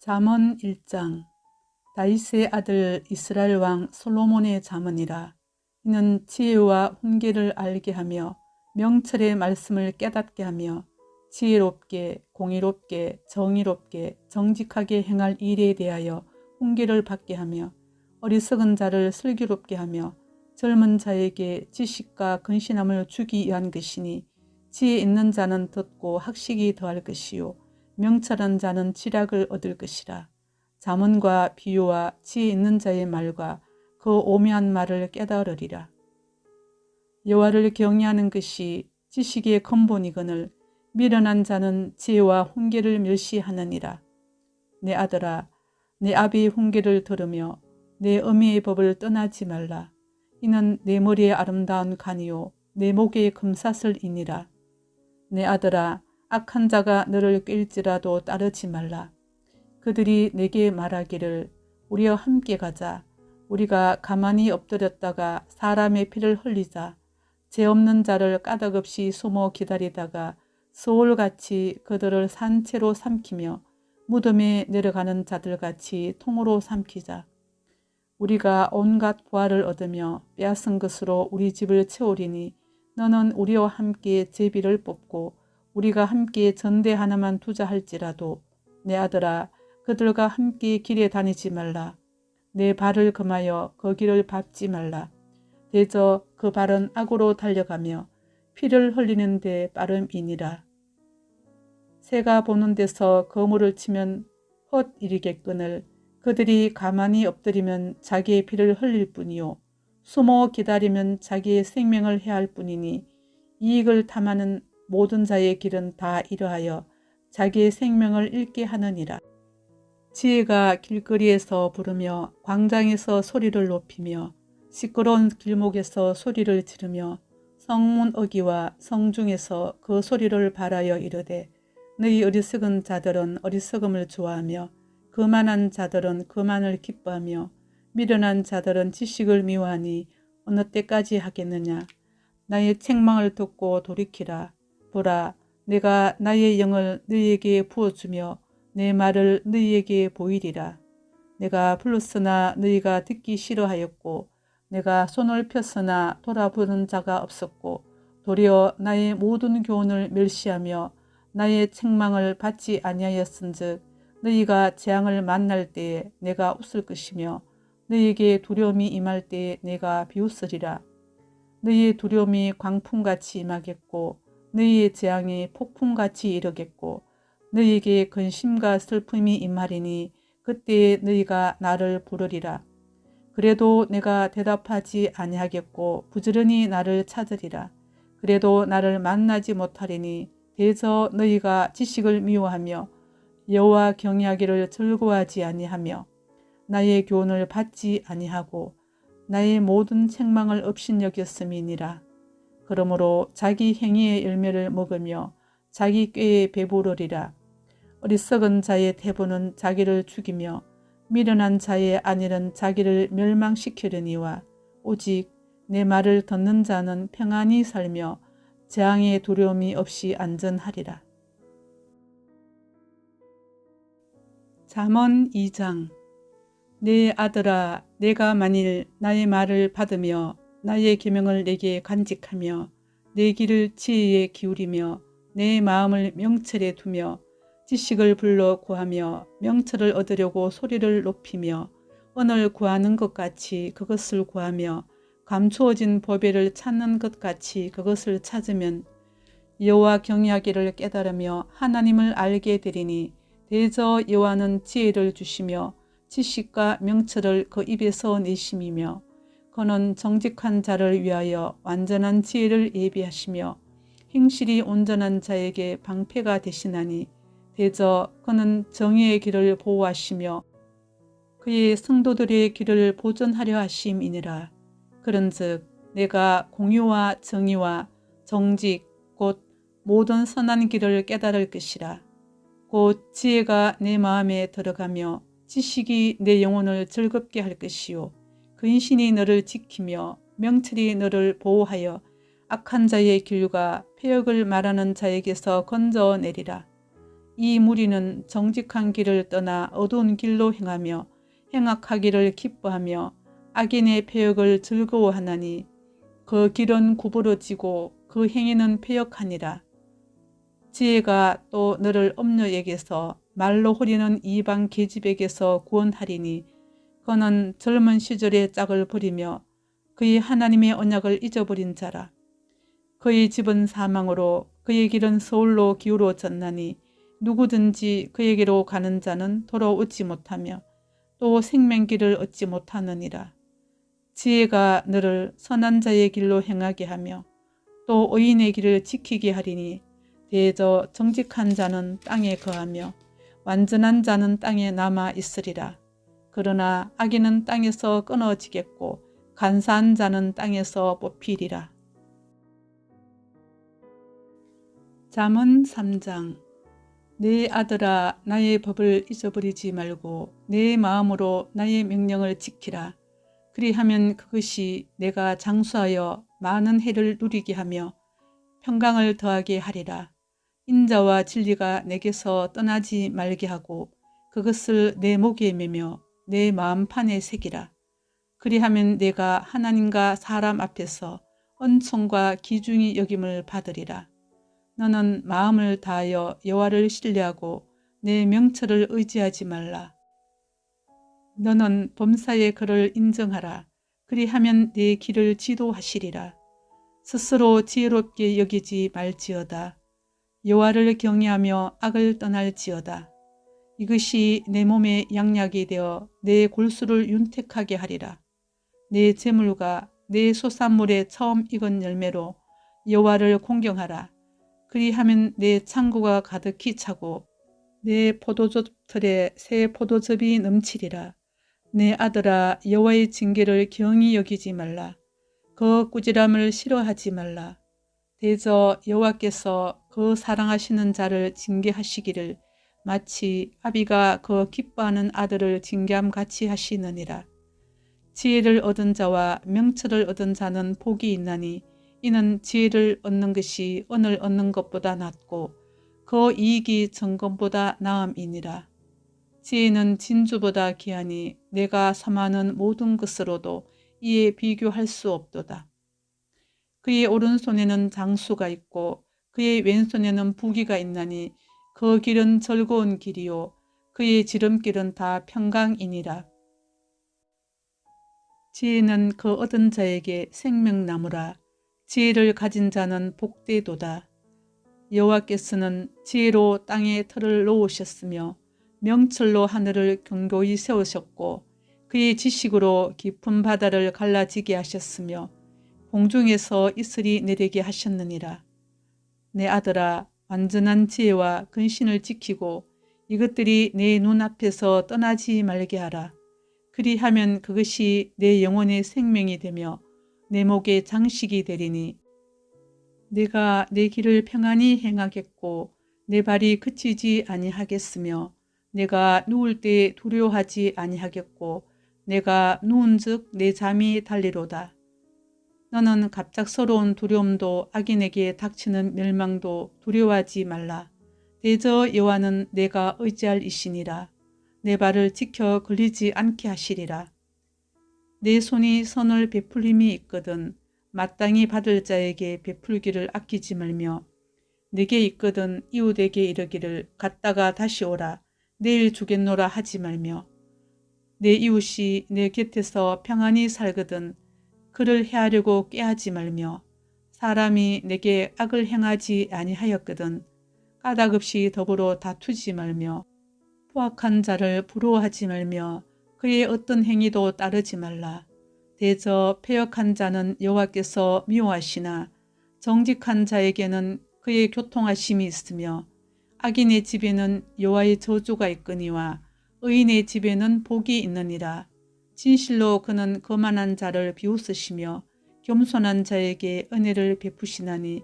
잠언 1장. 다윗의 아들 이스라엘 왕 솔로몬의 잠언이라. 이는 지혜와 훈계를 알게 하며 명철의 말씀을 깨닫게 하며 지혜롭게 공의롭게 정의롭게 정직하게 행할 일에 대하여 훈계를 받게 하며 어리석은 자를 슬기롭게 하며 젊은 자에게 지식과 근신함을 주기 위한 것이니, 지혜 있는 자는 듣고 학식이 더할 것이요 명철한 자는 지략을 얻을 것이라. 잠언과 비유와 지혜 있는 자의 말과 그 오묘한 말을 깨달으리라. 여호와를 경외하는 것이 지식의 근본이거늘 미련한 자는 지혜와 훈계를 멸시하느니라. 내 아들아, 내 아비의 훈계를 들으며 내 어미의 법을 떠나지 말라. 이는 내 머리의 아름다운 간이요 내 목의 금사슬이니라. 내 아들아, 악한 자가 너를 꾀일지라도 따르지 말라. 그들이 내게 말하기를 우리와 함께 가자. 우리가 가만히 엎드렸다가 사람의 피를 흘리자. 죄 없는 자를 까닭없이 숨어 기다리다가 소울같이 그들을 산채로 삼키며 무덤에 내려가는 자들같이 통으로 삼키자. 우리가 온갖 부활을 얻으며 빼앗은 것으로 우리 집을 채우리니 너는 우리와 함께 제비를 뽑고 우리가 함께 전대 하나만 두자 할지라도 내 아들아, 그들과 함께 길에 다니지 말라. 내 발을 금하여 그 길을 밟지 말라. 대저 그 발은 악으로 달려가며 피를 흘리는 데 빠름이니라. 새가 보는 데서 거물을 치면 헛이르겠거늘 그들이 가만히 엎드리면 자기의 피를 흘릴 뿐이요 숨어 기다리면 자기의 생명을 해할 뿐이니, 이익을 탐하는 모든 자의 길은 다 이러하여 자기의 생명을 잃게 하느니라. 지혜가 길거리에서 부르며 광장에서 소리를 높이며 시끄러운 길목에서 소리를 지르며 성문 어귀와 성중에서 그 소리를 발하여 이르되, 너희 어리석은 자들은 어리석음을 좋아하며 거만한 자들은 거만을 기뻐하며 미련한 자들은 지식을 미워하니 어느 때까지 하겠느냐. 나의 책망을 듣고 돌이키라. 보라, 내가 나의 영을 너희에게 부어주며 내 말을 너희에게 보이리라. 내가 불렀으나 너희가 듣기 싫어하였고 내가 손을 폈으나 돌아보는 자가 없었고 도리어 나의 모든 교훈을 멸시하며 나의 책망을 받지 아니하였은즉 너희가 재앙을 만날 때에 내가 웃을 것이며 너희에게 두려움이 임할 때에 내가 비웃으리라. 너희의 두려움이 광풍같이 임하겠고 너희의 재앙이 폭풍같이 이르겠고 너희에게 근심과 슬픔이 임하리니 그때에 너희가 나를 부르리라. 그래도 내가 대답하지 아니하겠고 부지런히 나를 찾으리라. 그래도 나를 만나지 못하리니 대저 너희가 지식을 미워하며 여호와 경외하기를 즐거워하지 아니하며 나의 교훈을 받지 아니하고 나의 모든 책망을 업신여겼음이니라. 그러므로 자기 행위의 열매를 먹으며 자기 꾀에 배부르리라. 어리석은 자의 태부는 자기를 죽이며 미련한 자의 안일은 자기를 멸망시키려니와 오직 내 말을 듣는 자는 평안히 살며 재앙의 두려움이 없이 안전하리라. 잠언 2장. 내 아들아, 내가 만일 나의 말을 받으며 나의 계명을 내게 간직하며 내 길을 지혜에 기울이며 내 마음을 명철에 두며 지식을 불러 구하며 명철을 얻으려고 소리를 높이며 언을 구하는 것 같이 그것을 구하며 감추어진 보배를 찾는 것 같이 그것을 찾으면 여호와 경외하기를 깨달으며 하나님을 알게 되리니 대저 여호와는 지혜를 주시며 지식과 명철을 그 입에서 내심이며 그는 정직한 자를 위하여 완전한 지혜를 예비하시며 행실이 온전한 자에게 방패가 되시나니 대저 그는 정의의 길을 보호하시며 그의 성도들의 길을 보존하려 하심이니라. 그런즉 내가 공의와 정의와 정직 곧 모든 선한 길을 깨달을 것이라. 곧 지혜가 내 마음에 들어가며 지식이 내 영혼을 즐겁게 할 것이요 근신이 너를 지키며 명철이 너를 보호하여 악한 자의 길과 폐역을 말하는 자에게서 건져내리라. 이 무리는 정직한 길을 떠나 어두운 길로 행하며 행악하기를 기뻐하며 악인의 패역을 즐거워하나니 그 길은 구부러지고 그 행위는 패역하니라. 지혜가 또 너를 엄녀에게서 말로 호리는 이방 계집에게서 구원하리니 그는 젊은 시절의 짝을 버리며 그의 하나님의 언약을 잊어버린 자라. 그의 집은 사망으로 그의 길은 서울로 기울어졌나니 누구든지 그에게로 가는 자는 돌아오지 못하며 또 생명길을 얻지 못하느니라. 지혜가 너를 선한 자의 길로 행하게 하며 또 의인의 길을 지키게 하리니 대저 정직한 자는 땅에 거하며 완전한 자는 땅에 남아 있으리라. 그러나 악인은 땅에서 끊어지겠고 간사한 자는 땅에서 뽑히리라. 잠언 3장. 내 아들아, 나의 법을 잊어버리지 말고 내 마음으로 나의 명령을 지키라. 그리하면 그것이 내가 장수하여 많은 해를 누리게 하며 평강을 더하게 하리라. 인자와 진리가 내게서 떠나지 말게 하고 그것을 내 목에 매며 내 마음판에 새기라. 그리하면 내가 하나님과 사람 앞에서 은총과 기중히 여김을 받으리라. 너는 마음을 다하여 여호와를 신뢰하고 내 명철을 의지하지 말라. 너는 범사의 그를 인정하라. 그리하면 내 길을 지도하시리라. 스스로 지혜롭게 여기지 말지어다. 여호와를 경외하며 악을 떠날지어다. 이것이 내 몸에 양약이 되어 내 골수를 윤택하게 하리라. 내 재물과 내 소산물의 처음 익은 열매로 여호와를 공경하라. 그리하면 내 창고가 가득히 차고 내 포도즙 틀에 새 포도즙이 넘치리라. 내 아들아, 여호와의 징계를 경히 여기지 말라. 그 꾸지람을 싫어하지 말라. 대저 여호와께서 그 사랑하시는 자를 징계하시기를 마치 아비가 그 기뻐하는 아들을 징계함 같이 하시느니라. 지혜를 얻은 자와 명철을 얻은 자는 복이 있나니 이는 지혜를 얻는 것이 은을 얻는 것보다 낫고 그 이익이 정금보다 나음이니라. 지혜는 진주보다 귀하니 내가 섬하는 모든 것으로도 이에 비교할 수 없도다. 그의 오른손에는 장수가 있고 그의 왼손에는 부귀가 있나니 그 길은 즐거운 길이요 그의 지름길은 다 평강이니라. 지혜는 그 얻은 자에게 생명나무라. 지혜를 가진 자는 복되도다. 여호와께서는 지혜로 땅에 틀을 놓으셨으며 명철로 하늘을 견고히 세우셨고 그의 지식으로 깊은 바다를 갈라지게 하셨으며 공중에서 이슬이 내리게 하셨느니라. 내 아들아, 완전한 지혜와 근신을 지키고 이것들이 내 눈앞에서 떠나지 말게 하라. 그리하면 그것이 내 영혼의 생명이 되며 내 목의 장식이 되리니 내가 내 길을 평안히 행하겠고 내 발이 그치지 아니하겠으며 내가 누울 때 두려워하지 아니하겠고 내가 누운즉 내 잠이 달리로다. 너는 갑작스러운 두려움도 악인에게 닥치는 멸망도 두려워하지 말라. 대저 여호와는 내가 의지할 이시니라. 내 발을 지켜 걸리지 않게 하시리라. 내 손이 선을 베풀림이 있거든 마땅히 받을 자에게 베풀기를 아끼지 말며 내게 있거든 이웃에게 이르기를 갔다가 다시 오라 내일 주겠노라 하지 말며 내 이웃이 내 곁에서 평안히 살거든 그를 해하려고 꾀하지 말며 사람이 내게 악을 행하지 아니하였거든 까닭없이 더불어 다투지 말며 포악한 자를 부러워하지 말며 그의 어떤 행위도 따르지 말라. 대저 패역한 자는 여호와께서 미워하시나 정직한 자에게는 그의 교통하심이 있으며 악인의 집에는 여호와의 저주가 있거니와 의인의 집에는 복이 있느니라. 진실로 그는 거만한 자를 비웃으시며 겸손한 자에게 은혜를 베푸시나니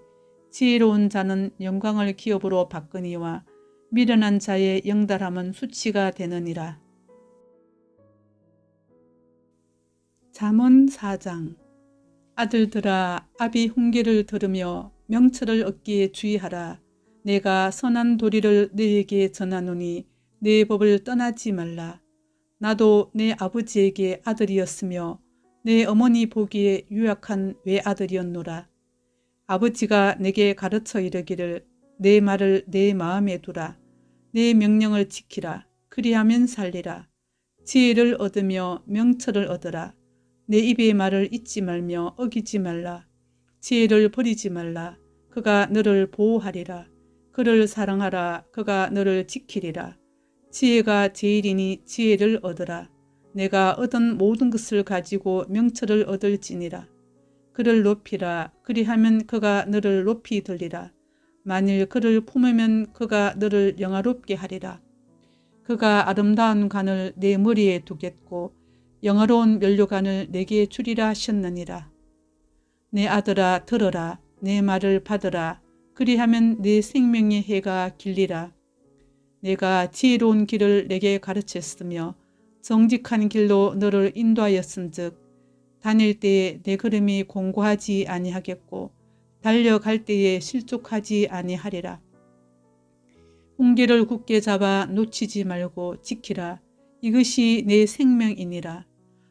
지혜로운 자는 영광을 기업으로 받거니와 미련한 자의 영달함은 수치가 되느니라. 잠언 4장. 아들들아, 아비 훈계를 들으며 명철을 얻기에 주의하라. 내가 선한 도리를 너에게 전하노니 내 법을 떠나지 말라. 나도 내 아버지에게 아들이었으며 내 어머니 보기에 유약한 외아들이었노라. 아버지가 내게 가르쳐 이르기를 내 말을 내 마음에 두라. 내 명령을 지키라. 그리하면 살리라. 지혜를 얻으며 명철을 얻으라. 내 입의 말을 잊지 말며 어기지 말라. 지혜를 버리지 말라. 그가 너를 보호하리라. 그를 사랑하라. 그가 너를 지키리라. 지혜가 제일이니 지혜를 얻으라. 내가 얻은 모든 것을 가지고 명철을 얻을지니라. 그를 높이라. 그리하면 그가 너를 높이 들리라. 만일 그를 품으면 그가 너를 영화롭게 하리라. 그가 아름다운 관을 내 머리에 두겠고 영화로운 면류관을 내게 주리라 하셨느니라. 내 아들아 들어라. 내 말을 받으라. 그리하면 내 생명의 해가 길리라. 내가 지혜로운 길을 내게 가르쳤으며 정직한 길로 너를 인도하였은즉 다닐 때에 내 걸음이 공고하지 아니하겠고 달려갈 때에 실족하지 아니하리라. 홍게를 굳게 잡아 놓치지 말고 지키라. 이것이 내 생명이니라.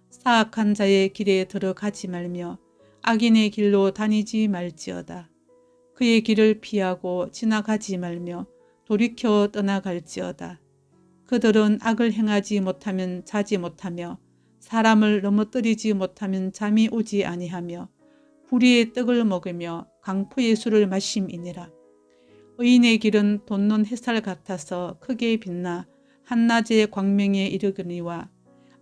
사악한 자의 길에 들어가지 말며 악인의 길로 다니지 말지어다. 그의 길을 피하고 지나가지 말며 돌이켜 떠나갈지어다. 그들은 악을 행하지 못하면 자지 못하며 사람을 넘어뜨리지 못하면 잠이 오지 아니하며 불의의 떡을 먹으며 강포의 술을 마심이니라. 의인의 길은 돋는 햇살 같아서 크게 빛나 한낮의 광명에 이르거니와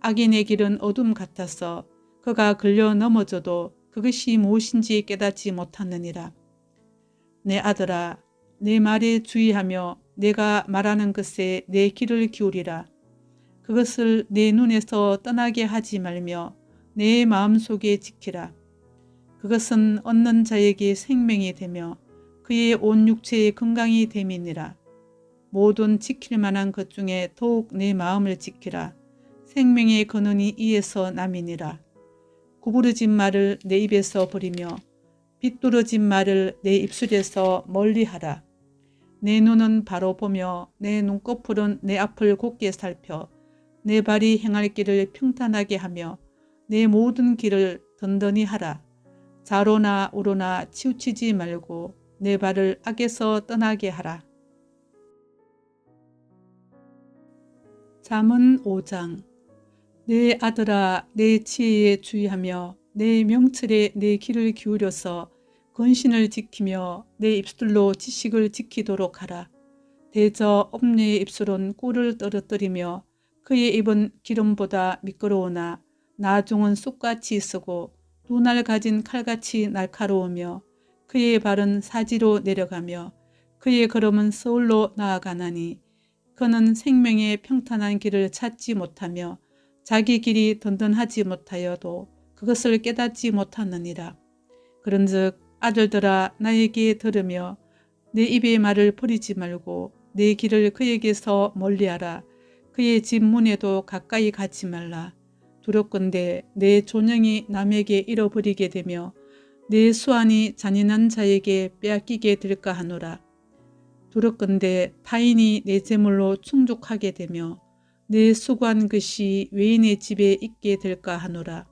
악인의 길은 어둠 같아서 그가 걸려 넘어져도 그것이 무엇인지 깨닫지 못하느니라. 내 아들아, 내 말에 주의하며 내가 말하는 것에 내 귀를 기울이라. 그것을 내 눈에서 떠나게 하지 말며 내 마음속에 지키라. 그것은 얻는 자에게 생명이 되며 그의 온 육체의 건강이 됨이니라. 모든 지킬 만한 것 중에 더욱 내 마음을 지키라. 생명의 근원이 이에서 남이니라. 구부러진 말을 내 입에서 버리며 비뚤어진 말을 내 입술에서 멀리하라. 내 눈은 바로 보며 내 눈꺼풀은 내 앞을 곧게 살펴 내 발이 행할 길을 평탄하게 하며 내 모든 길을 든든히 하라. 좌로나 우로나 치우치지 말고 내 발을 악에서 떠나게 하라. 잠언 5장. 내 아들아, 내 지혜에 주의하며 내 명철에 내 귀를 기울여서 근신을 지키며 내 입술로 지식을 지키도록 하라. 대저 엄녀의 입술은 꿀을 떨어뜨리며 그의 입은 기름보다 미끄러우나 나중은 쑥같이 쓰고 눈알 가진 칼같이 날카로우며 그의 발은 사지로 내려가며 그의 걸음은 서울로 나아가나니 그는 생명의 평탄한 길을 찾지 못하며 자기 길이 든든하지 못하여도 그것을 깨닫지 못하느니라. 그런즉 아들들아 나에게 들으며 내 입의 말을 버리지 말고 내 길을 그에게서 멀리하라. 그의 집 문에도 가까이 가지 말라. 두렵건대 내 존영이 남에게 잃어버리게 되며 내 수완이 잔인한 자에게 빼앗기게 될까 하노라. 두렵건대 타인이 내 재물로 충족하게 되며 내 수고한 것이 외인의 집에 있게 될까 하노라.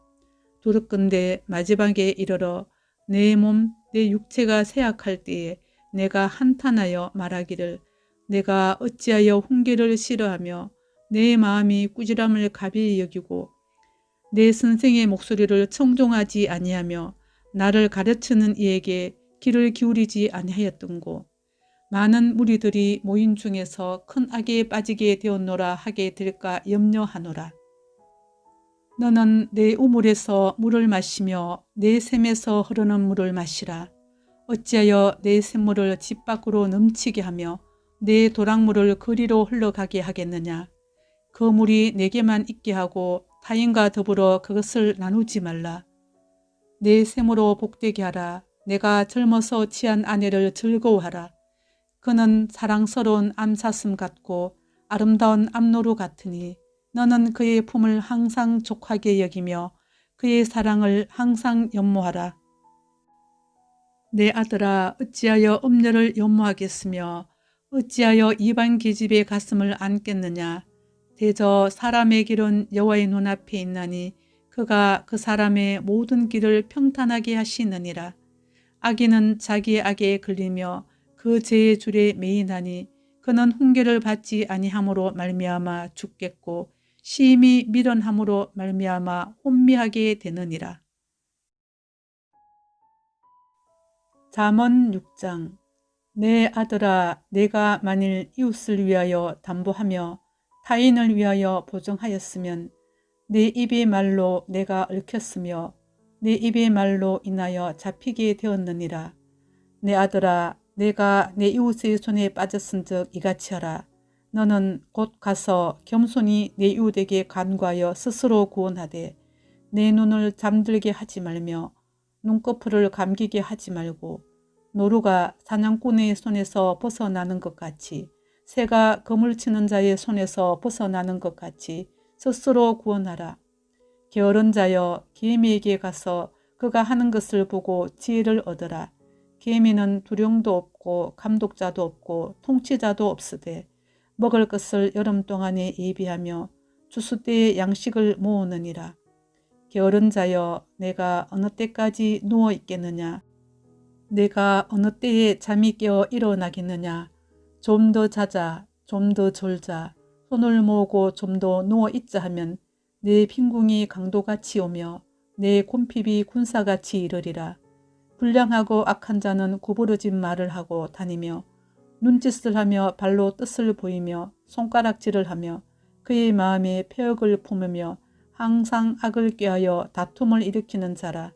두렵건대 마지막에 이르러 내 몸, 내 육체가 쇠약할 때에 내가 한탄하여 말하기를 내가 어찌하여 훈계를 싫어하며 내 마음이 꾸지람을 가벼이 여기고 내 선생의 목소리를 청종하지 아니하며 나를 가르치는 이에게 귀를 기울이지 아니하였던고. 많은 무리들이 모인 중에서 큰 악에 빠지게 되었노라 하게 될까 염려하노라. 너는 내 우물에서 물을 마시며 내 샘에서 흐르는 물을 마시라. 어찌하여 내 샘물을 집 밖으로 넘치게 하며 내 도랑물을 거리로 흘러가게 하겠느냐. 그 물이 내게만 있게 하고 타인과 더불어 그것을 나누지 말라. 내 샘으로 복되게 하라. 내가 젊어서 취한 아내를 즐거워하라. 그는 사랑스러운 암사슴 같고 아름다운 암노루 같으니 너는 그의 품을 항상 족하게 여기며 그의 사랑을 항상 연모하라. 내 아들아 어찌하여 음녀를 연모하겠으며 어찌하여 이방 계집의 가슴을 안겠느냐. 대저 사람의 길은 여호와의 눈앞에 있나니 그가 그 사람의 모든 길을 평탄하게 하시느니라. 악인은 자기의 악에 걸리며 그 죄의 줄에 매이나니 그는 훈계를 받지 아니함으로 말미암아 죽겠고 심히 미련함으로 말미암아 혼미하게 되느니라. 잠언 6장. 내 아들아, 내가 만일 이웃을 위하여 담보하며 타인을 위하여 보증하였으면 내 입의 말로 내가 얽혔으며 내 입의 말로 인하여 잡히게 되었느니라. 내 아들아, 내가 내 이웃의 손에 빠졌은즉 이같이 하라. 너는 곧 가서 겸손히 내 이웃에게 간구하여 스스로 구원하되 내 눈을 잠들게 하지 말며 눈꺼풀을 감기게 하지 말고 노루가 사냥꾼의 손에서 벗어나는 것 같이 새가 그물 치는 자의 손에서 벗어나는 것 같이 스스로 구원하라. 게으른 자여 개미에게 가서 그가 하는 것을 보고 지혜를 얻으라. 개미는 두령도 없고 감독자도 없고 통치자도 없으되 먹을 것을 여름 동안에 예비하며 추수 때에 양식을 모으느니라. 게으른 자여 내가 어느 때까지 누워 있겠느냐. 내가 어느 때에 잠이 깨어 일어나겠느냐. 좀 더 자자, 좀 더 졸자, 손을 모으고 좀 더 누워 있자 하면 내 빈궁이 강도같이 오며 내 곰핍이 군사같이 이르리라. 불량하고 악한 자는 구부러진 말을 하고 다니며 눈짓을 하며 발로 뜻을 보이며 손가락질을 하며 그의 마음에 폐역을 품으며 항상 악을 꾀하여 다툼을 일으키는 자라.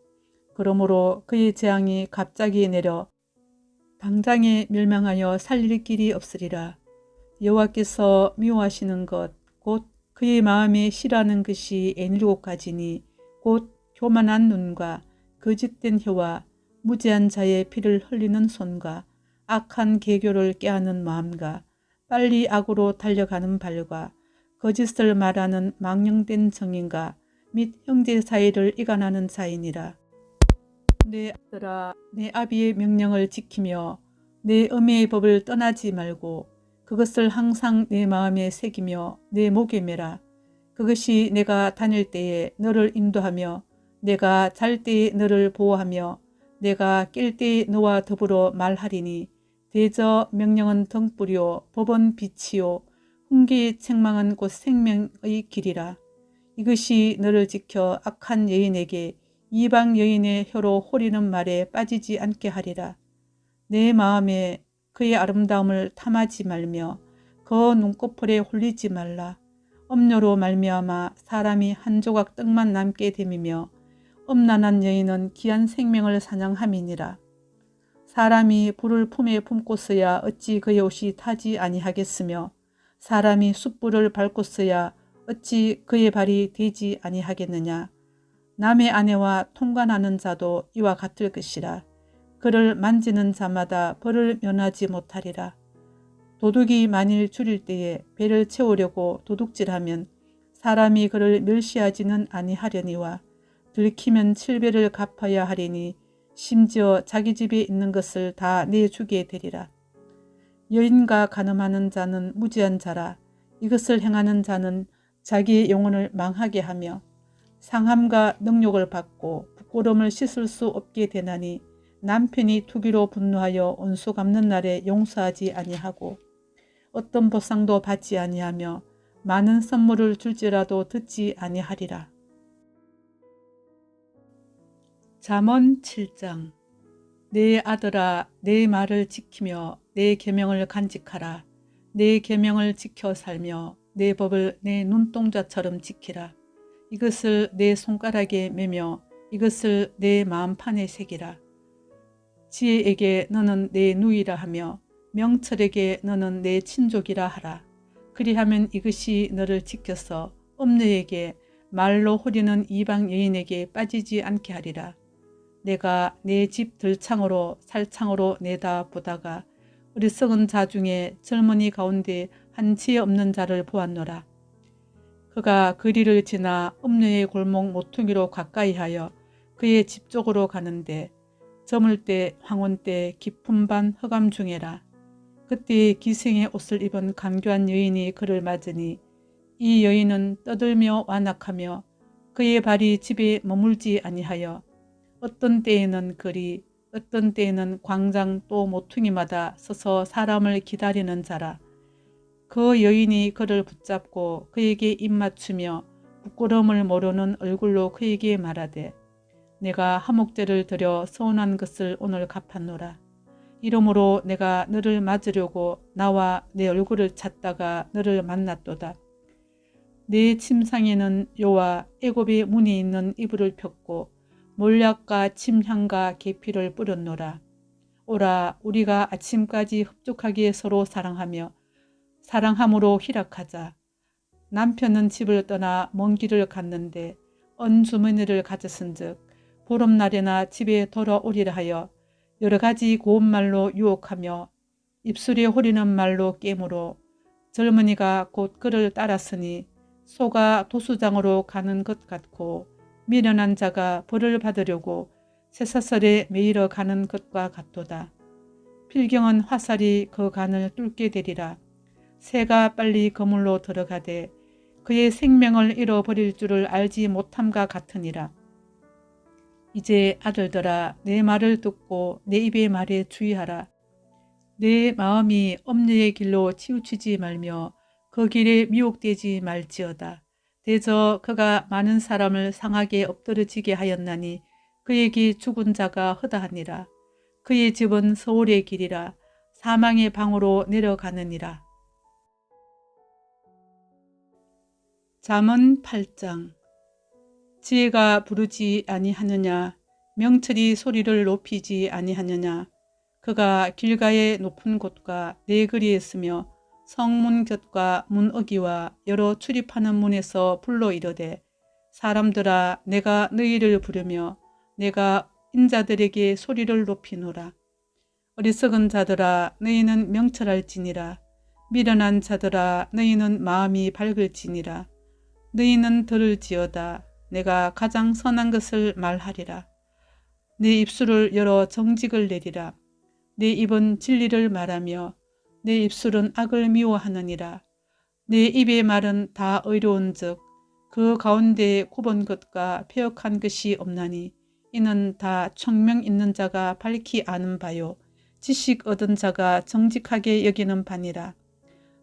그러므로 그의 재앙이 갑자기 내려 당장에 멸망하여 살릴 길이 없으리라. 여호와께서 미워하시는 것 곧 그의 마음에 싫어하는 것이 7가지니 곧 교만한 눈과 거짓된 혀와 무지한 자의 피를 흘리는 손과 악한 계교를 꾀하는 마음과 빨리 악으로 달려가는 발과 거짓을 말하는 망령된 정인과 및 형제 사이를 이간하는 자이니라. 내 아들아, 내 아비의 명령을 지키며 내 어미의 법을 떠나지 말고 그것을 항상 내 마음에 새기며 내 목에 매라. 그것이 내가 다닐 때에 너를 인도하며 내가 잘 때에 너를 보호하며 내가 깰 때에 너와 더불어 말하리니 대저 명령은 등불이요 법은 빛이요 훈계의 책망은 곧 생명의 길이라. 이것이 너를 지켜 악한 여인에게 이방 여인의 혀로 호리는 말에 빠지지 않게 하리라. 내 마음에 그의 아름다움을 탐하지 말며 그 눈꺼풀에 홀리지 말라. 엄녀로 말미암아 사람이 한 조각 떡만 남게 됨이며 엄란한 여인은 귀한 생명을 사냥함이니라. 사람이 불을 품에 품고서야 어찌 그의 옷이 타지 아니하겠으며 사람이 숯불을 밟고서야 어찌 그의 발이 되지 아니하겠느냐. 남의 아내와 통관하는 자도 이와 같을 것이라. 그를 만지는 자마다 벌을 면하지 못하리라. 도둑이 만일 줄일 때에 배를 채우려고 도둑질하면 사람이 그를 멸시하지는 아니하려니와 들키면 7배를 갚아야 하리니 심지어 자기 집에 있는 것을 다 내주게 되리라. 여인과 간음하는 자는 무지한 자라. 이것을 행하는 자는 자기의 영혼을 망하게 하며 상함과 능욕을 받고 부끄러움을 씻을 수 없게 되나니 남편이 투기로 분노하여 원수 갚는 날에 용서하지 아니하고 어떤 보상도 받지 아니하며 많은 선물을 줄지라도 듣지 아니하리라. 잠언 7장. 내 아들아, 내 말을 지키며 내 계명을 간직하라. 내 계명을 지켜 살며 내 법을 내 눈동자처럼 지키라. 이것을 내 손가락에 매며 이것을 내 마음판에 새기라. 지혜에게 너는 내 누이라 하며 명철에게 너는 내 친족이라 하라. 그리하면 이것이 너를 지켜서 엄녀에게 말로 호리는 이방 여인에게 빠지지 않게 하리라. 내가 내 집 들창으로 살창으로 내다 보다가 어리석은 자 중에 젊은이 가운데 한 지혜 없는 자를 보았노라. 그가 거리를 지나 엄녀의 골목 모퉁이로 가까이하여 그의 집 쪽으로 가는데 저물 때 황혼 때 깊은 밤 흑암 중에라. 그때 기생의 옷을 입은 간교한 여인이 그를 맞으니 이 여인은 떠들며 완악하며 그의 발이 집에 머물지 아니하여 어떤 때에는 거리, 어떤 때에는 광장 또 모퉁이마다 서서 사람을 기다리는 자라. 그 여인이 그를 붙잡고 그에게 입맞추며 부끄러움을 모르는 얼굴로 그에게 말하되 내가 화목제를 드려 서운한 것을 오늘 갚았노라. 이러므로 내가 너를 맞으려고 나와 내 얼굴을 찾다가 너를 만났도다. 내 침상에는 요와 애굽의 문에 있는 이불을 폈고 몰약과 침향과 계피를 뿌렸노라. 오라 우리가 아침까지 흡족하게 서로 사랑하며 사랑함으로 희락하자. 남편은 집을 떠나 먼 길을 갔는데 언 주머니를 가졌은즉 보름날에나 집에 돌아오리라 하여 여러 가지 고운 말로 유혹하며 입술에 호리는 말로 깨물어 젊은이가 곧 그를 따랐으니 소가 도수장으로 가는 것 같고 미련한 자가 벌을 받으려고 쇠사슬에 매이러 가는 것과 같도다. 필경은 화살이 그 간을 뚫게 되리라. 새가 빨리 그물로 들어가되 그의 생명을 잃어버릴 줄을 알지 못함과 같으니라. 이제 아들들아 내 말을 듣고 내 입의 말에 주의하라. 내 마음이 엄녀의 길로 치우치지 말며 그 길에 미혹되지 말지어다. 대저 그가 많은 사람을 상하게 엎드러지게 하였나니 그에게 죽은 자가 허다하니라. 그의 집은 서울의 길이라 사망의 방으로 내려가느니라. 잠언 8장. 지혜가 부르지 아니하느냐, 명철이 소리를 높이지 아니하느냐. 그가 길가의 높은 곳과 내 거리에 있으며 성문 곁과 문 어기와 여러 출입하는 문에서 불러 이르되 사람들아 내가 너희를 부르며 내가 인자들에게 소리를 높이노라. 어리석은 자들아 너희는 명철할지니라. 미련한 자들아 너희는 마음이 밝을지니라. 너희는 들을지어다. 내가 가장 선한 것을 말하리라. 내 입술을 열어 정직을 내리라. 내 입은 진리를 말하며 내 입술은 악을 미워하느니라. 내 입의 말은 다 의로운즉 그 가운데에 굽은 것과 패역한 것이 없나니 이는 다 총명 있는 자가 밝히 아는 바요 지식 얻은 자가 정직하게 여기는 바니라.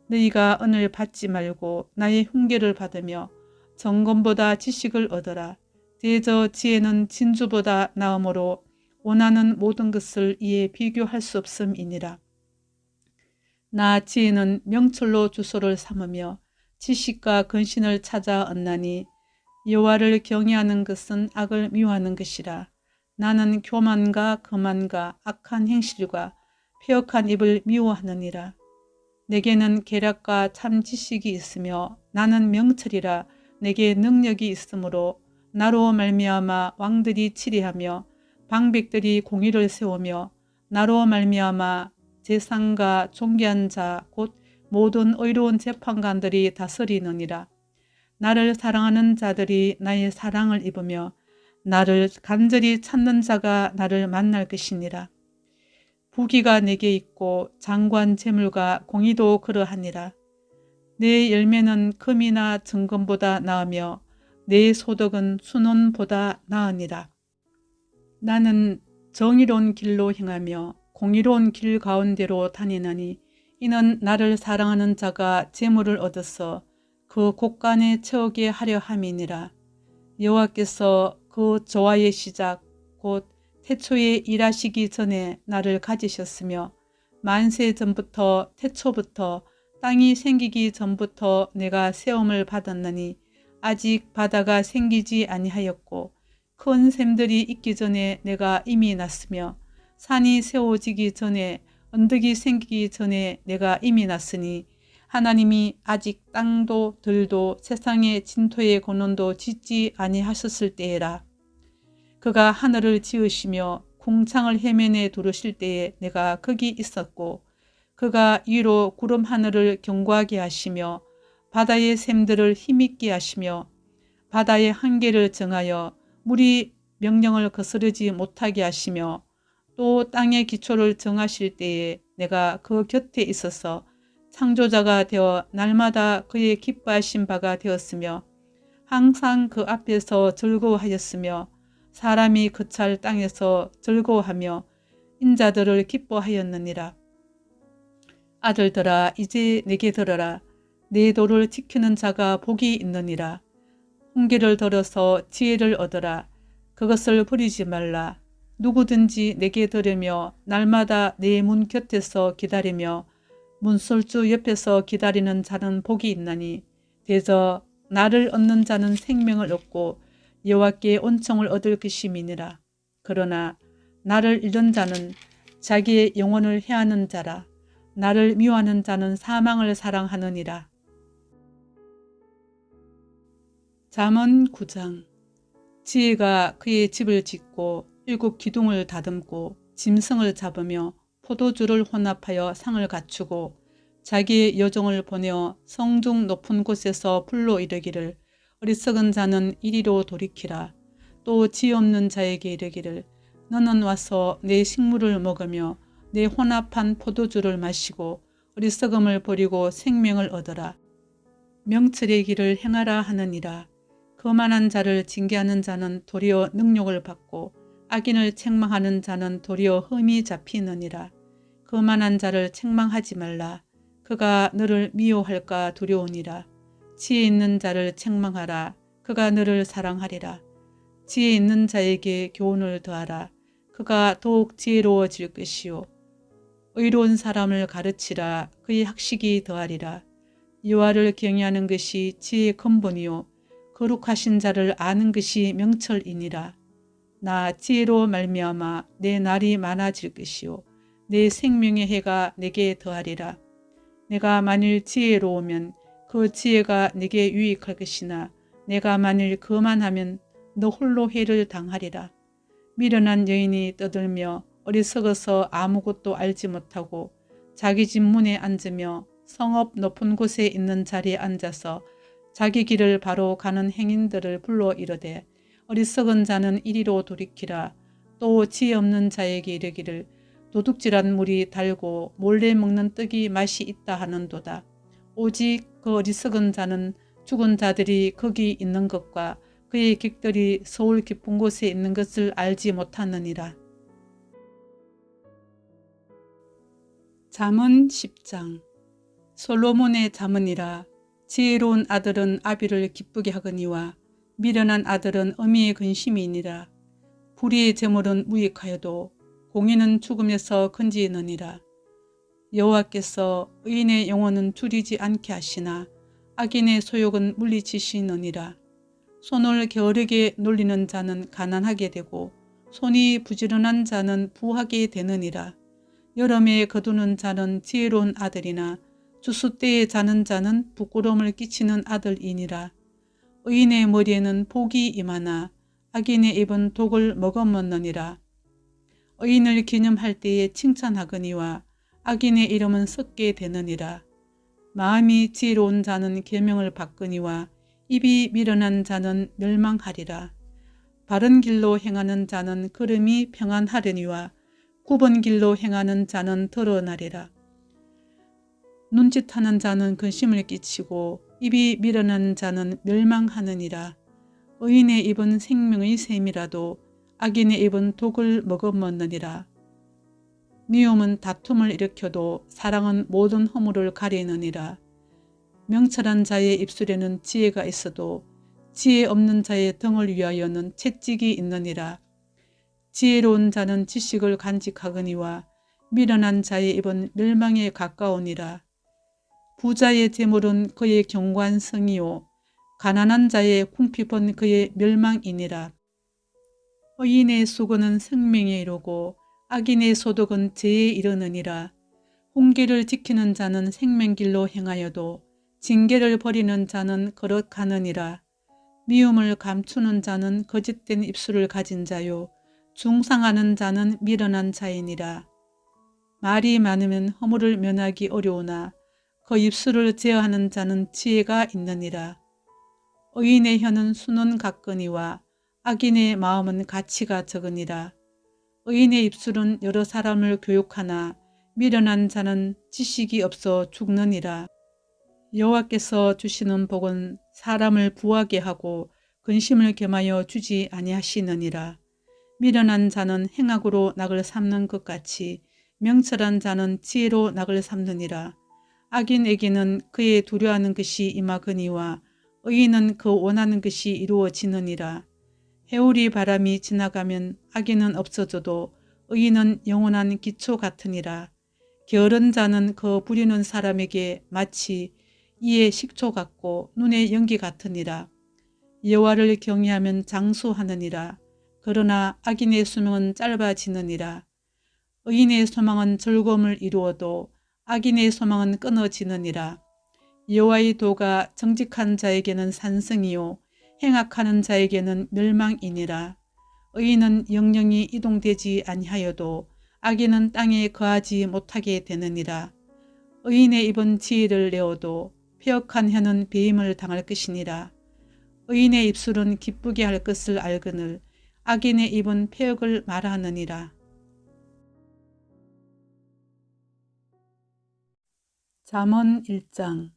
너희가 은을 받지 말고 나의 훈계를 받으며 정금보다 지식을 얻어라. 대저 지혜는 진주보다 나음으로 원하는 모든 것을 이에 비교할 수 없음이니라. 나 지혜는 명철로 주소를 삼으며 지식과 근신을 찾아 얻나니 여호와를 경외하는 것은 악을 미워하는 것이라. 나는 교만과 거만과 악한 행실과 패역한 입을 미워하느니라. 내게는 계략과 참 지식이 있으며 나는 명철이라. 내게 능력이 있으므로 나로 말미암아 왕들이 치리하며 방백들이 공의를 세우며 나로 말미암아 재상과 존귀한 자 곧 모든 의로운 재판관들이 다스리느니라. 나를 사랑하는 자들이 나의 사랑을 입으며 나를 간절히 찾는 자가 나를 만날 것이니라. 부귀가 내게 있고 장관 재물과 공의도 그러하니라. 내 열매는 금이나 정금보다 나으며 내 소득은 순원보다 나으니라. 나는 정의로운 길로 행하며 공의로운 길 가운데로 다니나니 이는 나를 사랑하는 자가 재물을 얻어서 그 곳간에 채우게 하려 함이니라. 여호와께서 그 조화의 시작 곧 태초에 일하시기 전에 나를 가지셨으며 만세 전부터 태초부터 땅이 생기기 전부터 내가 세움을 받았나니 아직 바다가 생기지 아니하였고 큰 샘들이 있기 전에 내가 이미 났으며 산이 세워지기 전에 언덕이 생기기 전에 내가 이미 났으니 하나님이 아직 땅도 들도 세상의 진토의 근원도 짓지 아니하셨을 때에라. 그가 하늘을 지으시며 궁창을 해면에 두르실 때에 내가 거기 있었고 그가 위로 구름 하늘을 견고하게 하시며 바다의 샘들을 힘있게 하시며 바다의 한계를 정하여 물이 명령을 거스르지 못하게 하시며 또 땅의 기초를 정하실 때에 내가 그 곁에 있어서 창조자가 되어 날마다 그의 기뻐하신 바가 되었으며 항상 그 앞에서 즐거워하였으며 사람이 거찰 땅에서 즐거워하며 인자들을 기뻐하였느니라. 아들들아 이제 내게 들어라. 내 도를 지키는 자가 복이 있느니라. 훈계를 들어서 지혜를 얻어라. 그것을 버리지 말라. 누구든지 내게 들으며 날마다 내 문 곁에서 기다리며 문설주 옆에서 기다리는 자는 복이 있나니 대저 나를 얻는 자는 생명을 얻고 여호와께 온청을 얻을 것임이니라. 그러나 나를 잃은 자는 자기의 영혼을 해하는 자라. 나를 미워하는 자는 사망을 사랑하느니라. 잠언 9장. 지혜가 그의 집을 짓고 7 기둥을 다듬고 짐승을 잡으며 포도주를 혼합하여 상을 갖추고 자기의 여종을 보내어 성중 높은 곳에서 불러 이르기를 어리석은 자는 이리로 돌이키라. 또 지혜 없는 자에게 이르기를 너는 와서 내 식물을 먹으며 내 혼합한 포도주를 마시고 어리석음을 버리고 생명을 얻어라. 명철의 길을 행하라 하느니라. 거만한 자를 징계하는 자는 도리어 능욕을 받고 악인을 책망하는 자는 도리어 흠이 잡히느니라. 거만한 자를 책망하지 말라. 그가 너를 미워할까 두려우니라. 지혜 있는 자를 책망하라. 그가 너를 사랑하리라. 지혜 있는 자에게 교훈을 더하라. 그가 더욱 지혜로워질 것이요. 의로운 사람을 가르치라. 그의 학식이 더하리라. 여호와를 경외하는 것이 지혜의 근본이요. 거룩하신 자를 아는 것이 명철이니라. 나 지혜로 말미암아 내 날이 많아질 것이요. 내 생명의 해가 내게 더하리라. 내가 만일 지혜로우면 그 지혜가 내게 유익할 것이나 내가 만일 거만하면 너 홀로 해를 당하리라. 미련한 여인이 떠들며 어리석어서 아무것도 알지 못하고 자기 집 문에 앉으며 성읍 높은 곳에 있는 자리에 앉아서 자기 길을 바로 가는 행인들을 불러 이르되 어리석은 자는 이리로 돌이키라. 또 지혜 없는 자에게 이르기를 도둑질한 물이 달고 몰래 먹는 떡이 맛이 있다 하는도다. 오직 그 어리석은 자는 죽은 자들이 거기 있는 것과 그의 객들이 서울 깊은 곳에 있는 것을 알지 못하느니라. 잠언 10장. 솔로몬의 잠언이라. 지혜로운 아들은 아비를 기쁘게 하거니와 미련한 아들은 어미의 근심이니라. 불의의 재물은 무익하여도 공의는 죽음에서 건지느니라. 여호와께서 의인의 영혼은 줄이지 않게 하시나 악인의 소욕은 물리치시느니라. 손을 게으르게 놀리는 자는 가난하게 되고 손이 부지런한 자는 부하게 되느니라. 여름에 거두는 자는 지혜로운 아들이나 추수 때에 자는 자는 부끄러움을 끼치는 아들이니라. 의인의 머리에는 복이 임하나 악인의 입은 독을 머금었느니라. 의인을 기념할 때에 칭찬하거니와 악인의 이름은 썩게 되느니라. 마음이 지혜로운 자는 계명을 받거니와 입이 미련한 자는 멸망하리라. 바른 길로 행하는 자는 걸음이 평안하려니와 굽은 길로 행하는 자는 드러나리라. 눈짓하는 자는 근심을 끼치고 입이 미련한 자는 멸망하느니라. 의인의 입은 생명의 샘이라도 악인의 입은 독을 머금었느니라. 미움은 다툼을 일으켜도 사랑은 모든 허물을 가리느니라. 명철한 자의 입술에는 지혜가 있어도 지혜 없는 자의 등을 위하여는 채찍이 있느니라. 지혜로운 자는 지식을 간직하거니와 미련한 자의 입은 멸망에 가까우니라. 부자의 재물은 그의 경관성이요 가난한 자의 궁핍은 그의 멸망이니라. 의인의 수고는 생명에 이르고 악인의 소득은 죄에 이르느니라. 훈계를 지키는 자는 생명길로 행하여도 징계를 버리는 자는 거룩하느니라. 미움을 감추는 자는 거짓된 입술을 가진 자요 중상하는 자는 미련한 자이니라. 말이 많으면 허물을 면하기 어려우나 그 입술을 제어하는 자는 지혜가 있느니라. 의인의 혀는 수는 같거니와 악인의 마음은 가치가 적으니라. 의인의 입술은 여러 사람을 교육하나 미련한 자는 지식이 없어 죽느니라. 여호와께서 주시는 복은 사람을 부하게 하고 근심을 겸하여 주지 아니하시느니라. 미련한 자는 행악으로 낙을 삼는 것 같이 명철한 자는 지혜로 낙을 삼느니라. 악인에게는 그의 두려워하는 것이 임하거니와 의인은 그 원하는 것이 이루어지느니라. 해오리 바람이 지나가면 악인은 없어져도 의인은 영원한 기초 같으니라. 게으른 자는 그 부리는 사람에게 마치 이의 식초 같고 눈의 연기 같으니라. 여호와를 경외하면 장수하느니라. 그러나 악인의 수명은 짧아지느니라. 의인의 소망은 즐거움을 이루어도 악인의 소망은 끊어지느니라. 여호와의 도가 정직한 자에게는 산성이요 행악하는 자에게는 멸망이니라. 의인은 영영이 이동되지 아니하여도 악인은 땅에 거하지 못하게 되느니라. 의인의 입은 지혜를 내어도 폐역한 혀는 배임을 당할 것이니라. 의인의 입술은 기쁘게 할 것을 알거늘 악인의 입은 폐역을 말하느니라. 잠언 1장.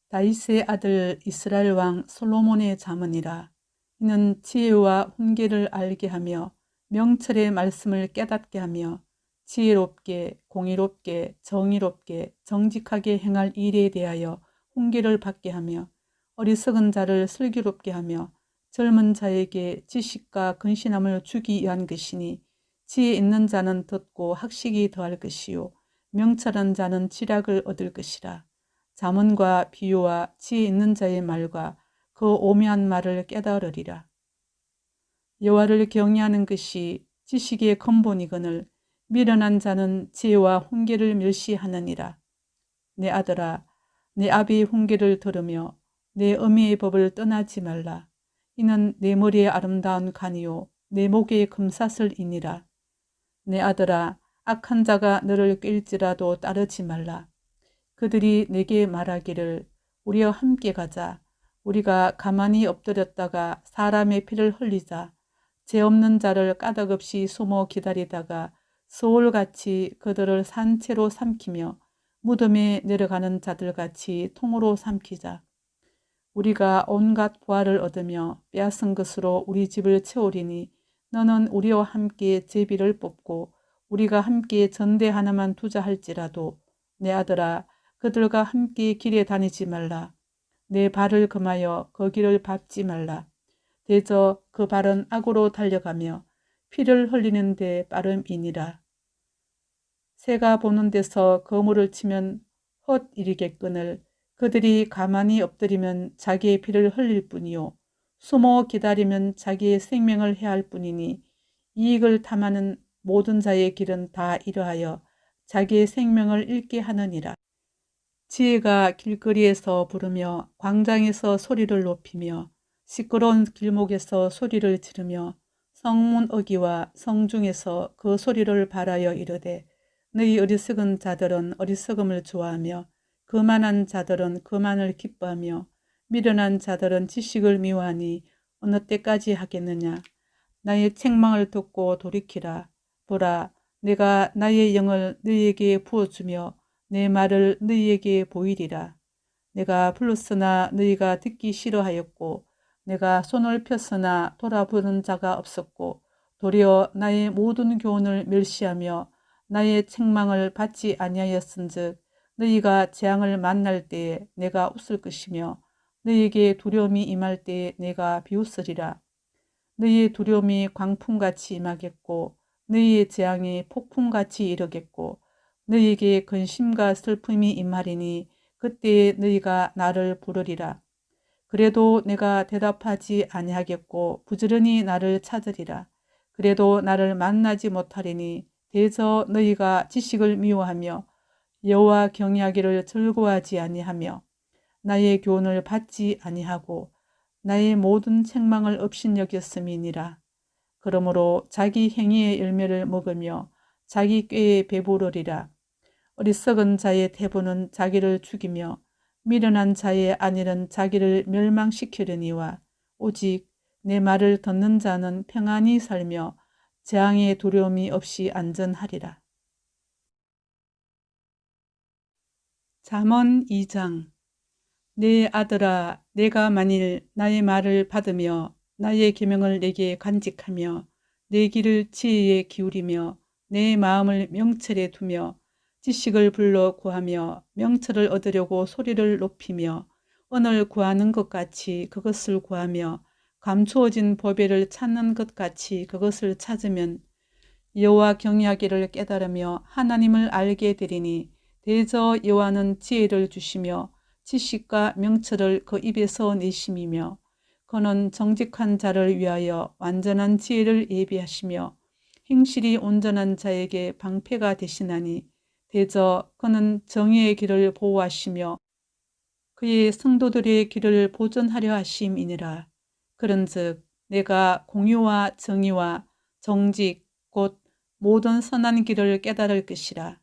다윗의 아들 이스라엘 왕 솔로몬의 잠언이라. 이는 지혜와 훈계를 알게 하며 명철의 말씀을 깨닫게 하며 지혜롭게 공의롭게 정의롭게 정직하게 행할 일에 대하여 훈계를 받게 하며 어리석은 자를 슬기롭게 하며 젊은 자에게 지식과 근신함을 주기 위한 것이니 지혜 있는 자는 듣고 학식이 더할 것이요 명철한 자는 지략을 얻을 것이라. 잠언과 비유와 지혜 있는 자의 말과 그 오묘한 말을 깨달으리라. 여호와를 경외하는 것이 지식의 근본이거늘 미련한 자는 지혜와 훈계를 멸시하느니라. 내 아들아, 내 아비의 훈계를 들으며 내 어미의 법을 떠나지 말라. 이는 내 머리의 아름다운 간이요 내 목의 금사슬이니라. 내 아들아, 악한 자가 너를 꾀일지라도 따르지 말라. 그들이 내게 말하기를 우리와 함께 가자. 우리가 가만히 엎드렸다가 사람의 피를 흘리자. 죄 없는 자를 까닭없이 숨어 기다리다가 소울같이 그들을 산채로 삼키며 무덤에 내려가는 자들같이 통으로 삼키자. 우리가 온갖 부활을 얻으며 빼앗은 것으로 우리 집을 채우리니 너는 우리와 함께 제비를 뽑고 우리가 함께 전대 하나만 두자 할지라도 내 아들아 그들과 함께 길에 다니지 말라. 내 발을 금하여 그 길을 밟지 말라. 대저 그 발은 악으로 달려가며 피를 흘리는 데 빠름이니라. 새가 보는 데서 거물을 치면 헛 이르겠거늘 그들이 가만히 엎드리면 자기의 피를 흘릴 뿐이요 숨어 기다리면 자기의 생명을 해할 뿐이니 이익을 탐하는 모든 자의 길은 다 이러하여 자기의 생명을 잃게 하느니라. 지혜가 길거리에서 부르며 광장에서 소리를 높이며 시끄러운 길목에서 소리를 지르며 성문 어기와 성중에서 그 소리를 발하여 이르되 너희 어리석은 자들은 어리석음을 좋아하며 거만한 자들은 거만을 기뻐하며 미련한 자들은 지식을 미워하니 어느 때까지 하겠느냐. 나의 책망을 듣고 돌이키라. 보라, 내가 나의 영을 너희에게 부어주며 내 말을 너희에게 보이리라. 내가 불렀으나 너희가 듣기 싫어하였고 내가 손을 폈으나 돌아보는 자가 없었고 도리어 나의 모든 교훈을 멸시하며 나의 책망을 받지 아니하였은즉 너희가 재앙을 만날 때에 내가 웃을 것이며 너희에게 두려움이 임할 때에 내가 비웃으리라. 너희의 두려움이 광풍같이 임하겠고 너희의 재앙이 폭풍같이 이르겠고 너희에게 근심과 슬픔이 임하리니 그때에 너희가 나를 부르리라. 그래도 내가 대답하지 아니하겠고 부지런히 나를 찾으리라. 그래도 나를 만나지 못하리니 대저 너희가 지식을 미워하며 여호와 경외하기를 즐거워하지 아니하며 나의 교훈을 받지 아니하고 나의 모든 책망을 업신여겼음이니라. 그러므로 자기 행위의 열매를 먹으며 자기 꾀에 배부르리라. 어리석은 자의 태부는 자기를 죽이며 미련한 자의 안일은 자기를 멸망시키려니와 오직 내 말을 듣는 자는 평안히 살며 재앙의 두려움이 없이 안전하리라. 잠언 2장. 내 아들아, 내가 만일 나의 말을 받으며 나의 계명을 내게 간직하며 내 길을 지혜에 기울이며 내 마음을 명철에 두며 지식을 불러 구하며 명철을 얻으려고 소리를 높이며 언을 구하는 것 같이 그것을 구하며 감추어진 보배를 찾는 것 같이 그것을 찾으면 여호와 경외하기를 깨달으며 하나님을 알게 되리니 대저 여호와는 지혜를 주시며 지식과 명철을 그 입에서 내심이며 그는 정직한 자를 위하여 완전한 지혜를 예비하시며 행실이 온전한 자에게 방패가 되시나니 대저 그는 정의의 길을 보호하시며 그의 성도들의 길을 보존하려 하심이니라. 그런즉 내가 공의와 정의와 정직 곧 모든 선한 길을 깨달을 것이라.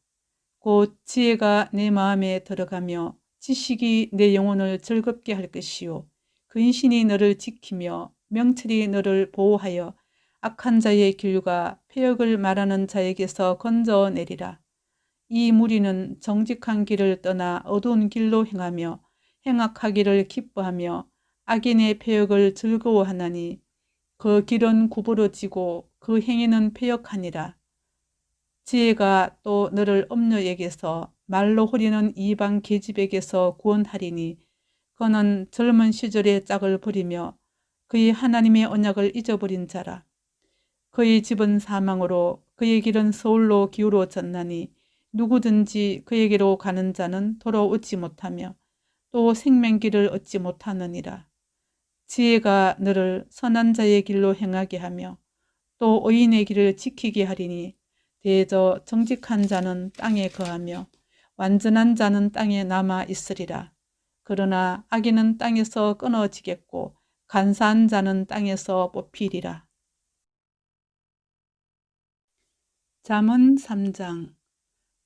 곧 지혜가 내 마음에 들어가며 지식이 내 영혼을 즐겁게 할 것이요 근신이 너를 지키며 명철이 너를 보호하여 악한 자의 길과 패역을 말하는 자에게서 건져내리라. 이 무리는 정직한 길을 떠나 어두운 길로 행하며 행악하기를 기뻐하며 악인의 패역을 즐거워하나니 그 길은 구부러지고 그 행위는 패역하니라. 지혜가 또 너를 엄녀에게서 말로 호리는 이방 계집에게서 구원하리니 그는 젊은 시절의 짝을 버리며 그의 하나님의 언약을 잊어버린 자라. 그의 집은 사망으로 그의 길은 서울로 기울어졌나니 누구든지 그에게로 가는 자는 돌아오지 못하며 또 생명길을 얻지 못하느니라. 지혜가 너를 선한 자의 길로 행하게 하며 또 의인의 길을 지키게 하리니 대저 정직한 자는 땅에 거하며 완전한 자는 땅에 남아 있으리라. 그러나 악인은 땅에서 끊어지겠고 간사한 자는 땅에서 뽑히리라. 잠언 3장.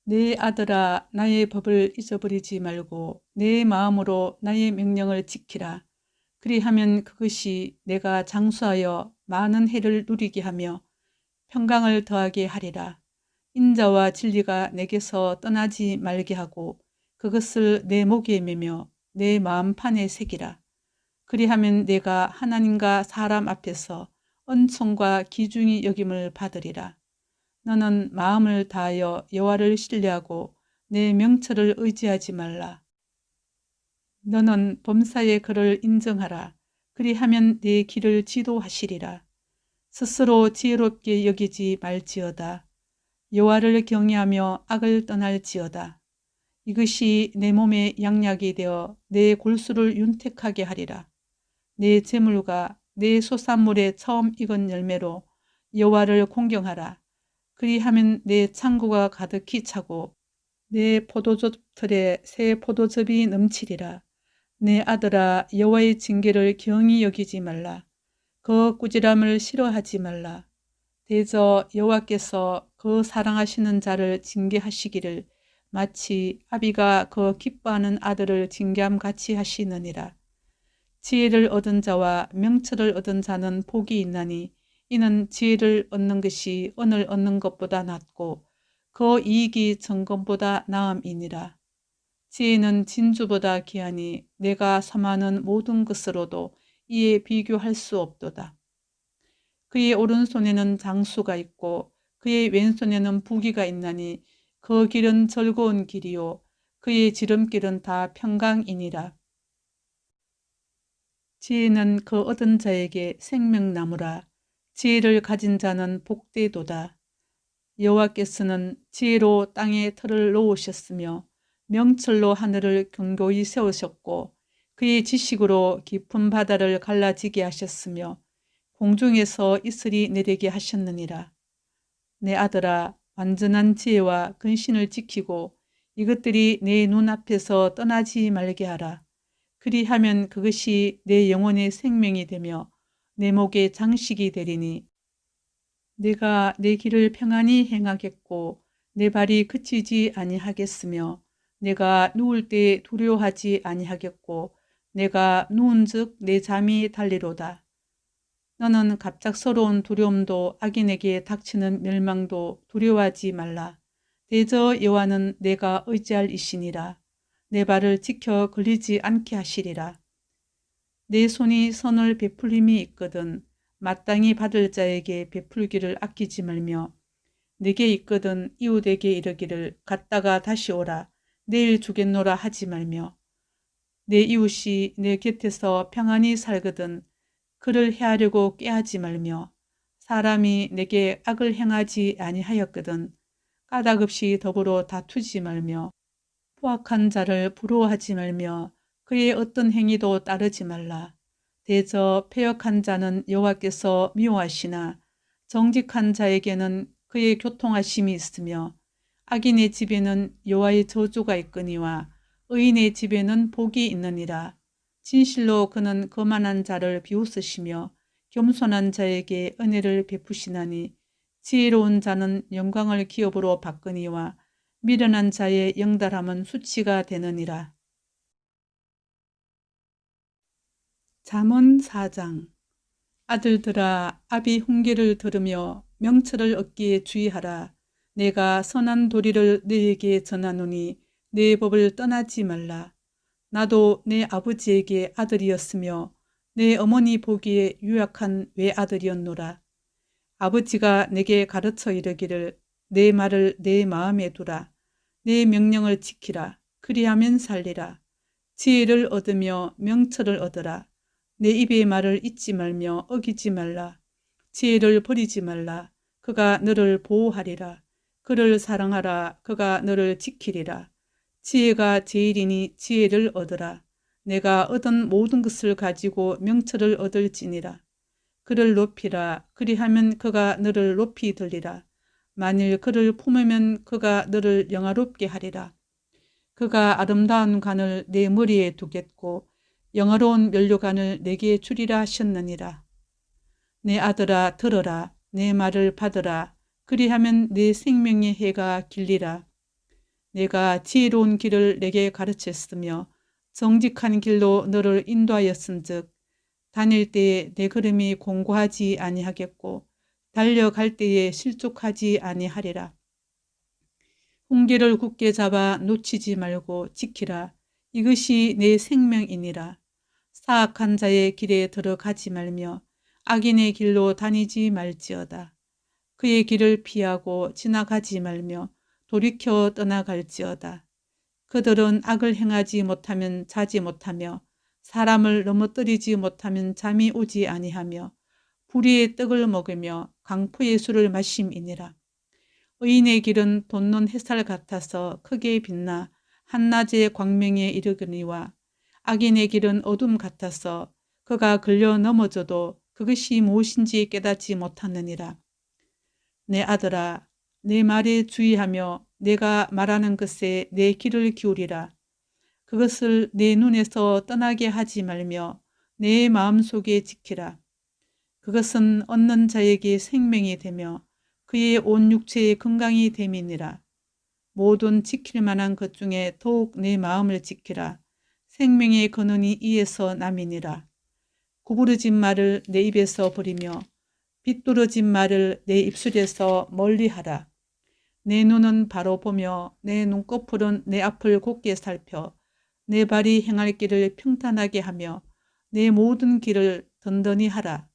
내 아들아, 나의 법을 잊어버리지 말고 내 마음으로 나의 명령을 지키라. 그리하면 그것이 내가 장수하여 많은 해를 누리게 하며 평강을 더하게 하리라. 인자와 진리가 내게서 떠나지 말게 하고 그것을 내 목에 매며 내 마음판에 새기라. 그리하면 내가 하나님과 사람 앞에서 은총과 기중이 여김을 받으리라. 너는 마음을 다하여 여호와를 신뢰하고 내 명철을 의지하지 말라. 너는 범사의 그를 인정하라. 그리하면 내 길을 지도하시리라. 스스로 지혜롭게 여기지 말지어다. 여호와를 경외하며 악을 떠날지어다. 이것이 내 몸에 양약이 되어 내 골수를 윤택하게 하리라. 내 재물과 내 소산물의 처음 익은 열매로 여호와를 공경하라. 그리하면 내 창고가 가득히 차고 내 포도즙 틀에 새 포도즙이 넘치리라. 내 아들아, 여호와의 징계를 경히 여기지 말라. 그 꾸지람을 싫어하지 말라. 대저 여호와께서 그 사랑하시는 자를 징계하시기를 마치 아비가 그 기뻐하는 아들을 징계함 같이 하시느니라. 지혜를 얻은 자와 명철을 얻은 자는 복이 있나니 이는 지혜를 얻는 것이 은을 얻는 것보다 낫고 그 이익이 정금보다 나음이니라. 지혜는 진주보다 귀하니 내가 섬하는 모든 것으로도 이에 비교할 수 없도다. 그의 오른손에는 장수가 있고 그의 왼손에는 부귀가 있나니 그 길은 즐거운 길이요 그의 지름길은 다 평강이니라. 지혜는 그 얻은 자에게 생명나무라. 지혜를 가진 자는 복되도다. 여호와께서는 지혜로 땅에 틀을 놓으셨으며 명철로 하늘을 견고히 세우셨고 그의 지식으로 깊은 바다를 갈라지게 하셨으며 공중에서 이슬이 내리게 하셨느니라. 내 아들아, 완전한 지혜와 근신을 지키고 이것들이 내 눈앞에서 떠나지 말게 하라. 그리하면 그것이 내 영혼의 생명이 되며 내 목의 장식이 되리니 내가 내 길을 평안히 행하겠고 내 발이 그치지 아니하겠으며 내가 누울 때 두려워하지 아니하겠고 내가 누운즉 내 잠이 달리로다. 너는 갑작스러운 두려움도 악인에게 닥치는 멸망도 두려워하지 말라. 대저 여호와는 내가 의지할 이시니라. 내 발을 지켜 걸리지 않게 하시리라. 내 손이 선을 베풀림이 있거든 마땅히 받을 자에게 베풀기를 아끼지 말며 내게 있거든 이웃에게 이르기를 갔다가 다시 오라 내일 주겠노라 하지 말며 내 이웃이 내 곁에서 평안히 살거든 그를 해하려고 꾀하지 말며 사람이 내게 악을 행하지 아니하였거든 까닭 없이 더불어 다투지 말며 포악한 자를 부러워하지 말며 그의 어떤 행위도 따르지 말라. 대저 패역한 자는 여호와께서 미워하시나 정직한 자에게는 그의 교통하심이 있으며 악인의 집에는 여호와의 저주가 있거니와 의인의 집에는 복이 있느니라. 진실로 그는 거만한 자를 비웃으시며 겸손한 자에게 은혜를 베푸시나니 지혜로운 자는 영광을 기업으로 받거니와 미련한 자의 영달함은 수치가 되느니라. 잠언 4장. 아들들아 아비 훈계를 들으며 명철을 얻기에 주의하라. 내가 선한 도리를 너에게 전하노니 내 법을 떠나지 말라. 나도 내 아버지에게 아들이었으며 내 어머니 보기에 유약한 외아들이었노라. 아버지가 내게 가르쳐 이르기를 내 말을 내 마음에 두라. 내 명령을 지키라. 그리하면 살리라. 지혜를 얻으며 명철을 얻으라. 내 입의 말을 잊지 말며 어기지 말라. 지혜를 버리지 말라. 그가 너를 보호하리라. 그를 사랑하라. 그가 너를 지키리라. 지혜가 제일이니 지혜를 얻으라. 내가 얻은 모든 것을 가지고 명철을 얻을지니라. 그를 높이라. 그리하면 그가 너를 높이 들리라. 만일 그를 품으면 그가 너를 영화롭게 하리라. 그가 아름다운 관을 내 머리에 두겠고 영화로운 면류관을 내게 주리라 하셨느니라. 내 아들아 들어라. 내 말을 받으라. 그리하면 내 생명의 해가 길리라. 내가 지혜로운 길을 내게 가르쳤으며 정직한 길로 너를 인도하였은즉 다닐 때에 내 걸음이 공고하지 아니하겠고 달려갈 때에 실족하지 아니하리라. 훈계를 굳게 잡아 놓치지 말고 지키라. 이것이 내 생명이니라. 사악한 자의 길에 들어가지 말며 악인의 길로 다니지 말지어다. 그의 길을 피하고 지나가지 말며 돌이켜 떠나갈지어다. 그들은 악을 행하지 못하면 자지 못하며 사람을 넘어뜨리지 못하면 잠이 오지 아니하며 불의의 떡을 먹으며 강포의 술을 마심이니라. 의인의 길은 돋는 햇살 같아서 크게 빛나 한낮의 광명에 이르거니와 악인의 길은 어둠 같아서 그가 걸려 넘어져도 그것이 무엇인지 깨닫지 못하느니라. 내 아들아 내 말에 주의하며 내가 말하는 것에 내 귀를 기울이라. 그것을 내 눈에서 떠나게 하지 말며 내 마음속에 지키라. 그것은 얻는 자에게 생명이 되며 그의 온 육체의 건강이 됨이니라. 모든 지킬 만한 것 중에 더욱 내 마음을 지키라. 생명의 근원이 이에서 남이니라. 구부러진 말을 내 입에서 버리며 빗뚤어진 말을 내 입술에서 멀리하라. 내 눈은 바로 보며 내 눈꺼풀은 내 앞을 곧게 살펴 내 발이 행할 길을 평탄하게 하며 내 모든 길을 든든히 하라.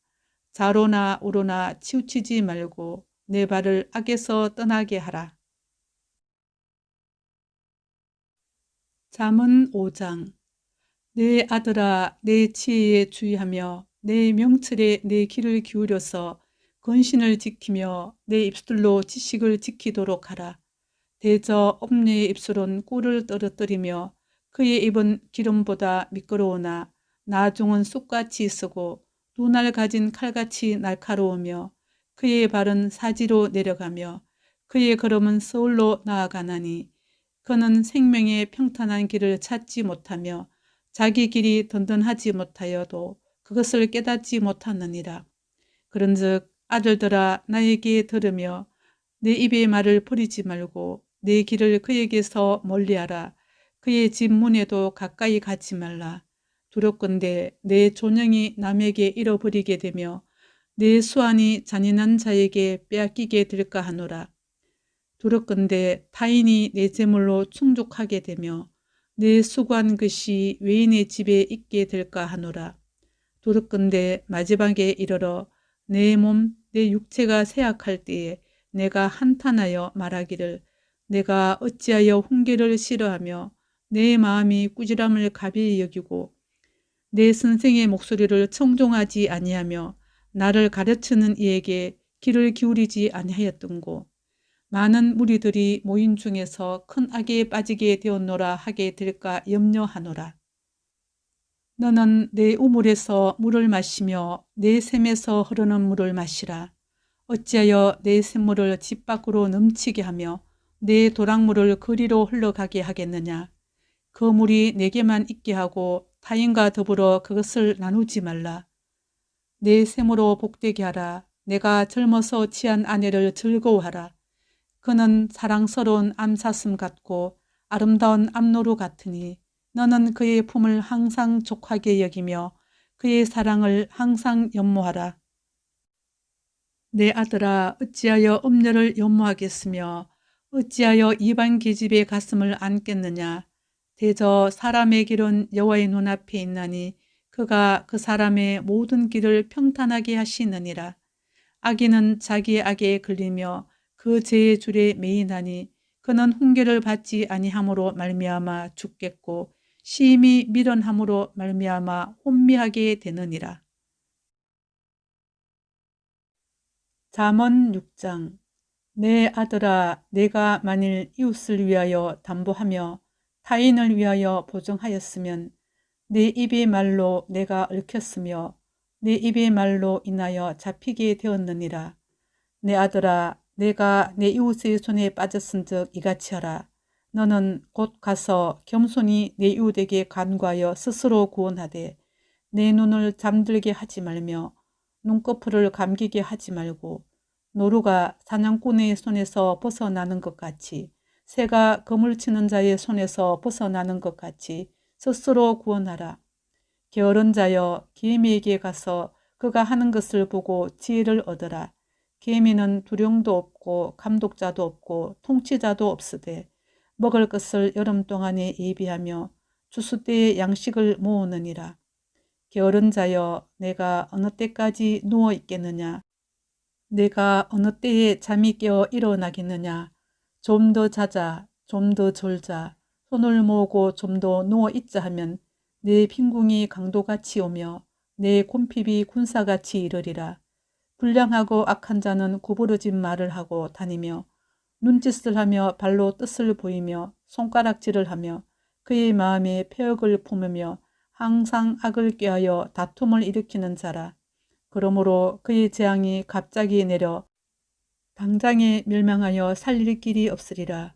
좌로나 우로나 치우치지 말고 내 발을 악에서 떠나게 하라. 잠언 5장. 내 아들아 내 지혜에 주의하며 내 명철에 내 귀를 기울여서 근신을 지키며 내 입술로 지식을 지키도록 하라. 대저 엄녀의 입술은 꿀을 떨어뜨리며 그의 입은 기름보다 미끄러우나 나중은 쑥같이 쓰고 눈알 가진 칼같이 날카로우며 그의 발은 사지로 내려가며 그의 걸음은 서울로 나아가나니 그는 생명의 평탄한 길을 찾지 못하며 자기 길이 든든하지 못하여도 그것을 깨닫지 못하느니라. 그런즉 아들들아 나에게 들으며 내 입의 말을 버리지 말고 내 길을 그에게서 멀리하라. 그의 집 문에도 가까이 가지 말라. 두렵건대 내 존영이 남에게 잃어버리게 되며 내 수완이 잔인한 자에게 빼앗기게 될까 하노라. 두렵건대 타인이 내 재물로 충족하게 되며 내 수고한 것이 외인의 집에 있게 될까 하노라. 도덕건대 마지막에 이르러 내 몸, 내 육체가 쇠약할 때에 내가 한탄하여 말하기를 내가 어찌하여 훈계를 싫어하며 내 마음이 꾸지람을 가벼이 여기고 내 선생의 목소리를 청종하지 아니하며 나를 가르치는 이에게 귀를 기울이지 아니하였던고. 많은 무리들이 모인 중에서 큰 악에 빠지게 되었노라 하게 될까 염려하노라. 너는 내 우물에서 물을 마시며 내 샘에서 흐르는 물을 마시라. 어찌하여 내 샘물을 집 밖으로 넘치게 하며 내 도랑물을 거리로 흘러가게 하겠느냐. 그 물이 내게만 있게 하고 타인과 더불어 그것을 나누지 말라. 내 샘으로 복되게 하라. 내가 젊어서 취한 아내를 즐거워하라. 그는 사랑스러운 암사슴 같고 아름다운 암노루 같으니 너는 그의 품을 항상 족하게 여기며 그의 사랑을 항상 연모하라. 내 아들아, 어찌하여 음녀를 연모하겠으며 어찌하여 이방 계집의 가슴을 안겠느냐. 대저 사람의 길은 여호와의 눈앞에 있나니 그가 그 사람의 모든 길을 평탄하게 하시느니라. 악인은 자기의 악에 걸리며 그 죄의 줄에 매이나니 그는 훈계를 받지 아니함으로 말미암아 죽겠고 심히 미련함으로 말미암아 혼미하게 되느니라. 잠언 6장. 내 아들아, 내가 만일 이웃을 위하여 담보하며 타인을 위하여 보증하였으면 내 입의 말로 내가 얽혔으며 내 입의 말로 인하여 잡히게 되었느니라. 내 아들아, 내가 내 이웃의 손에 빠졌은즉 이같이 하라. 너는 곧 가서 겸손히 내 이웃에게 간구하여 스스로 구원하되 내 눈을 잠들게 하지 말며 눈꺼풀을 감기게 하지 말고 노루가 사냥꾼의 손에서 벗어나는 것 같이 새가 그물 치는 자의 손에서 벗어나는 것 같이 스스로 구원하라. 게으른 자여 개미에게 가서 그가 하는 것을 보고 지혜를 얻으라. 개미는 두령도 없고 감독자도 없고 통치자도 없으되 먹을 것을 여름 동안에 예비하며 추수 때에 양식을 모으느니라. 게으른 자여 내가 어느 때까지 누워 있겠느냐. 내가 어느 때에 잠이 깨어 일어나겠느냐. 좀 더 자자, 좀 더 졸자, 손을 모으고 좀 더 누워 있자 하면 내 빈궁이 강도같이 오며 내 곰핍이 군사같이 이르리라. 불량하고 악한 자는 구부러진 말을 하고 다니며 눈짓을 하며 발로 뜻을 보이며 손가락질을 하며 그의 마음에 폐역을 품으며 항상 악을 꾀하여 다툼을 일으키는 자라. 그러므로 그의 재앙이 갑자기 내려 당장에 멸망하여 살릴 길이 없으리라.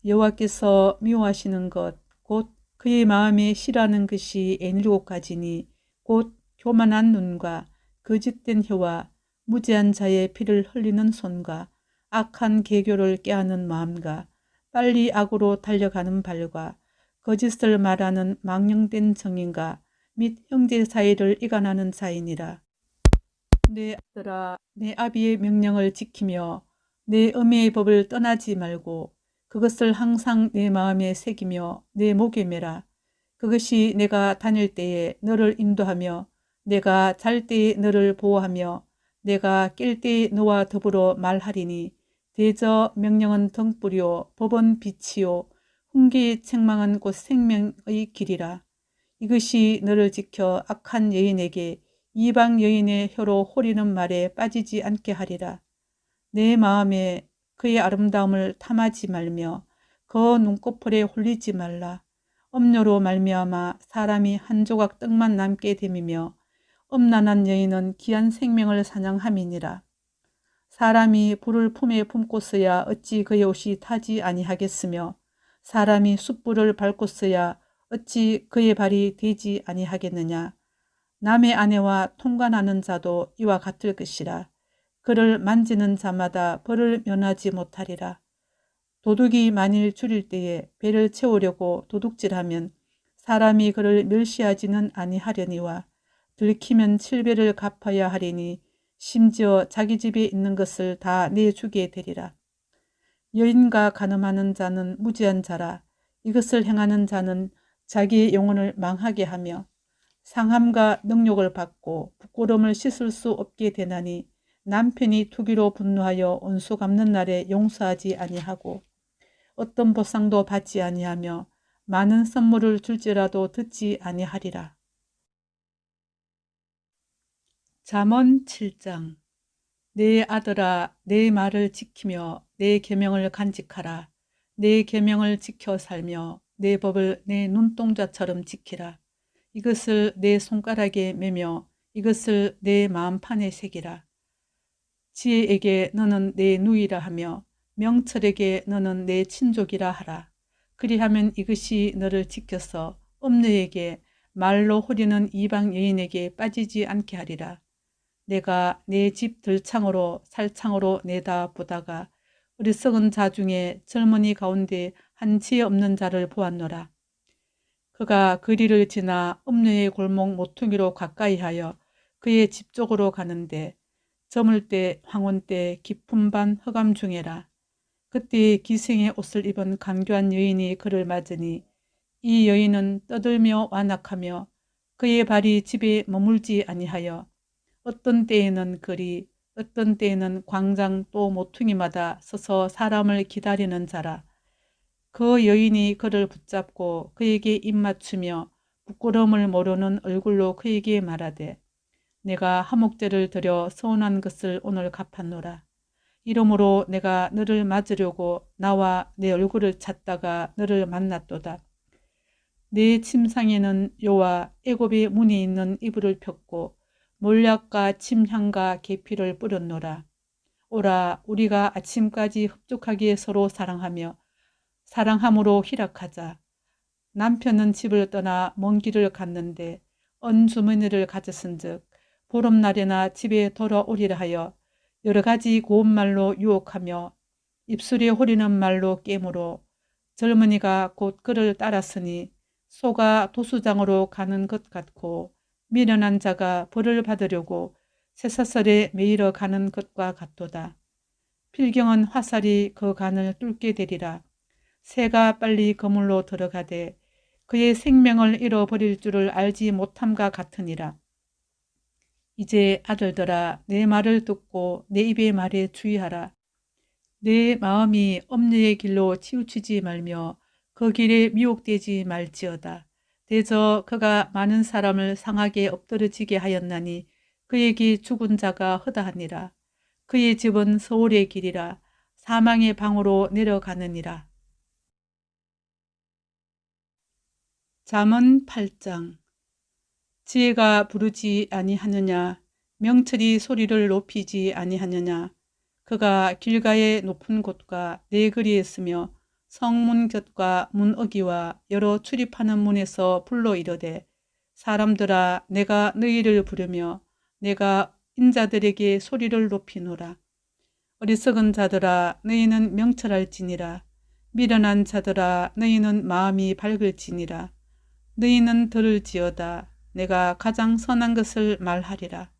여호와께서 미워하시는 것 곧 그의 마음에 싫어하는 것이 7가지니 곧 교만한 눈과 거짓된 혀와 무지한 자의 피를 흘리는 손과 악한 계교를 꾀하는 마음과 빨리 악으로 달려가는 발과 거짓을 말하는 망령된 정인과 및 형제 사이를 이간하는 자이니라. 내 아들아, 내 아비의 명령을 지키며 내 어미의 법을 떠나지 말고 그것을 항상 내 마음에 새기며 내 목에 매라. 그것이 내가 다닐 때에 너를 인도하며 내가 잘 때에 너를 보호하며 내가 깰 때에 너와 더불어 말하리니 대저 명령은 등불이요 법은 빛이요 훈계의 책망은 곧 생명의 길이라. 이것이 너를 지켜 악한 여인에게 이방 여인의 혀로 호리는 말에 빠지지 않게 하리라. 내 마음에 그의 아름다움을 탐하지 말며 그 눈꺼풀에 홀리지 말라. 음료로 말미암아 사람이 한 조각 떡만 남게 됨이며 음란한 여인은 귀한 생명을 사냥함이니라. 사람이 불을 품에 품고서야 어찌 그의 옷이 타지 아니하겠으며 사람이 숯불을 밟고서야 어찌 그의 발이 되지 아니하겠느냐. 남의 아내와 통관하는 자도 이와 같을 것이라. 그를 만지는 자마다 벌을 면하지 못하리라. 도둑이 만일 줄일 때에 배를 채우려고 도둑질하면 사람이 그를 멸시하지는 아니하려니와 들키면 7배를 갚아야 하리니 심지어 자기 집에 있는 것을 다 내주게 되리라. 여인과 간음하는 자는 무지한 자라. 이것을 행하는 자는 자기의 영혼을 망하게 하며 상함과 능욕을 받고 부끄러움을 씻을 수 없게 되나니 남편이 투기로 분노하여 원수 갚는 날에 용서하지 아니하고 어떤 보상도 받지 아니하며 많은 선물을 줄지라도 듣지 아니하리라. 잠언 7장. 내 아들아, 내 말을 지키며 내 계명을 간직하라. 내 계명을 지켜 살며 내 법을 내 눈동자처럼 지키라. 이것을 내 손가락에 매며 이것을 내 마음판에 새기라. 지혜에게 너는 내 누이라 하며 명철에게 너는 내 친족이라 하라. 그리하면 이것이 너를 지켜서 엄녀에게 말로 호리는 이방 여인에게 빠지지 않게 하리라. 내가 내 집 들창으로 살창으로 내다 보다가 어리석은 자 중에 젊은이 가운데 한 지혜 없는 자를 보았노라. 그가 거리를 지나 엄녀의 골목 모퉁이로 가까이 하여 그의 집 쪽으로 가는데 저물 때 황혼 때 깊은 밤 허감 중에라. 그때 기생의 옷을 입은 간교한 여인이 그를 맞으니 이 여인은 떠들며 완악하며 그의 발이 집에 머물지 아니하여 어떤 때에는 거리 어떤 때에는 광장 또 모퉁이마다 서서 사람을 기다리는 자라. 그 여인이 그를 붙잡고 그에게 입맞추며 부끄러움을 모르는 얼굴로 그에게 말하되 내가 화목제를 드려 서운한 것을 오늘 갚았노라. 이러므로 내가 너를 맞으려고 나와 내 얼굴을 찾다가 너를 만났도다. 내 침상에는 요와 애굽의 문이 있는 이불을 폈고 몰약과 침향과 계피를 뿌렸노라. 오라 우리가 아침까지 흡족하게 서로 사랑함으로 희락하자. 남편은 집을 떠나 먼 길을 갔는데 언주머니를 가졌은즉 보름날에나 집에 돌아오리라 하여 여러 가지 고운 말로 유혹하며 입술에 호리는 말로 깨물어 젊은이가 곧 그를 따랐으니 소가 도수장으로 가는 것 같고 미련한 자가 벌을 받으려고 쇠사슬에 매이러 가는 것과 같도다. 필경은 화살이 그 간을 뚫게 되리라. 새가 빨리 그물로 들어가되 그의 생명을 잃어버릴 줄을 알지 못함과 같으니라. 이제 아들들아 내 말을 듣고 내 입의 말에 주의하라. 내 마음이 엄녀의 길로 치우치지 말며 그 길에 미혹되지 말지어다. 대저 그가 많은 사람을 상하게 엎드러지게 하였나니 그에게 죽은 자가 허다하니라. 그의 집은 서울의 길이라 사망의 방으로 내려가느니라. 잠언 8장. 지혜가 부르지 아니하느냐 명철이 소리를 높이지 아니하느냐. 그가 길가의 높은 곳과 내 거리에 있으며 성문 곁과 문어기와 여러 출입하는 문에서 불러 이르되 사람들아 내가 너희를 부르며 내가 인자들에게 소리를 높이노라. 어리석은 자들아 너희는 명철할지니라. 미련한 자들아 너희는 마음이 밝을지니라. 너희는 들을지어다. 내가 가장 선한 것을 말하리라.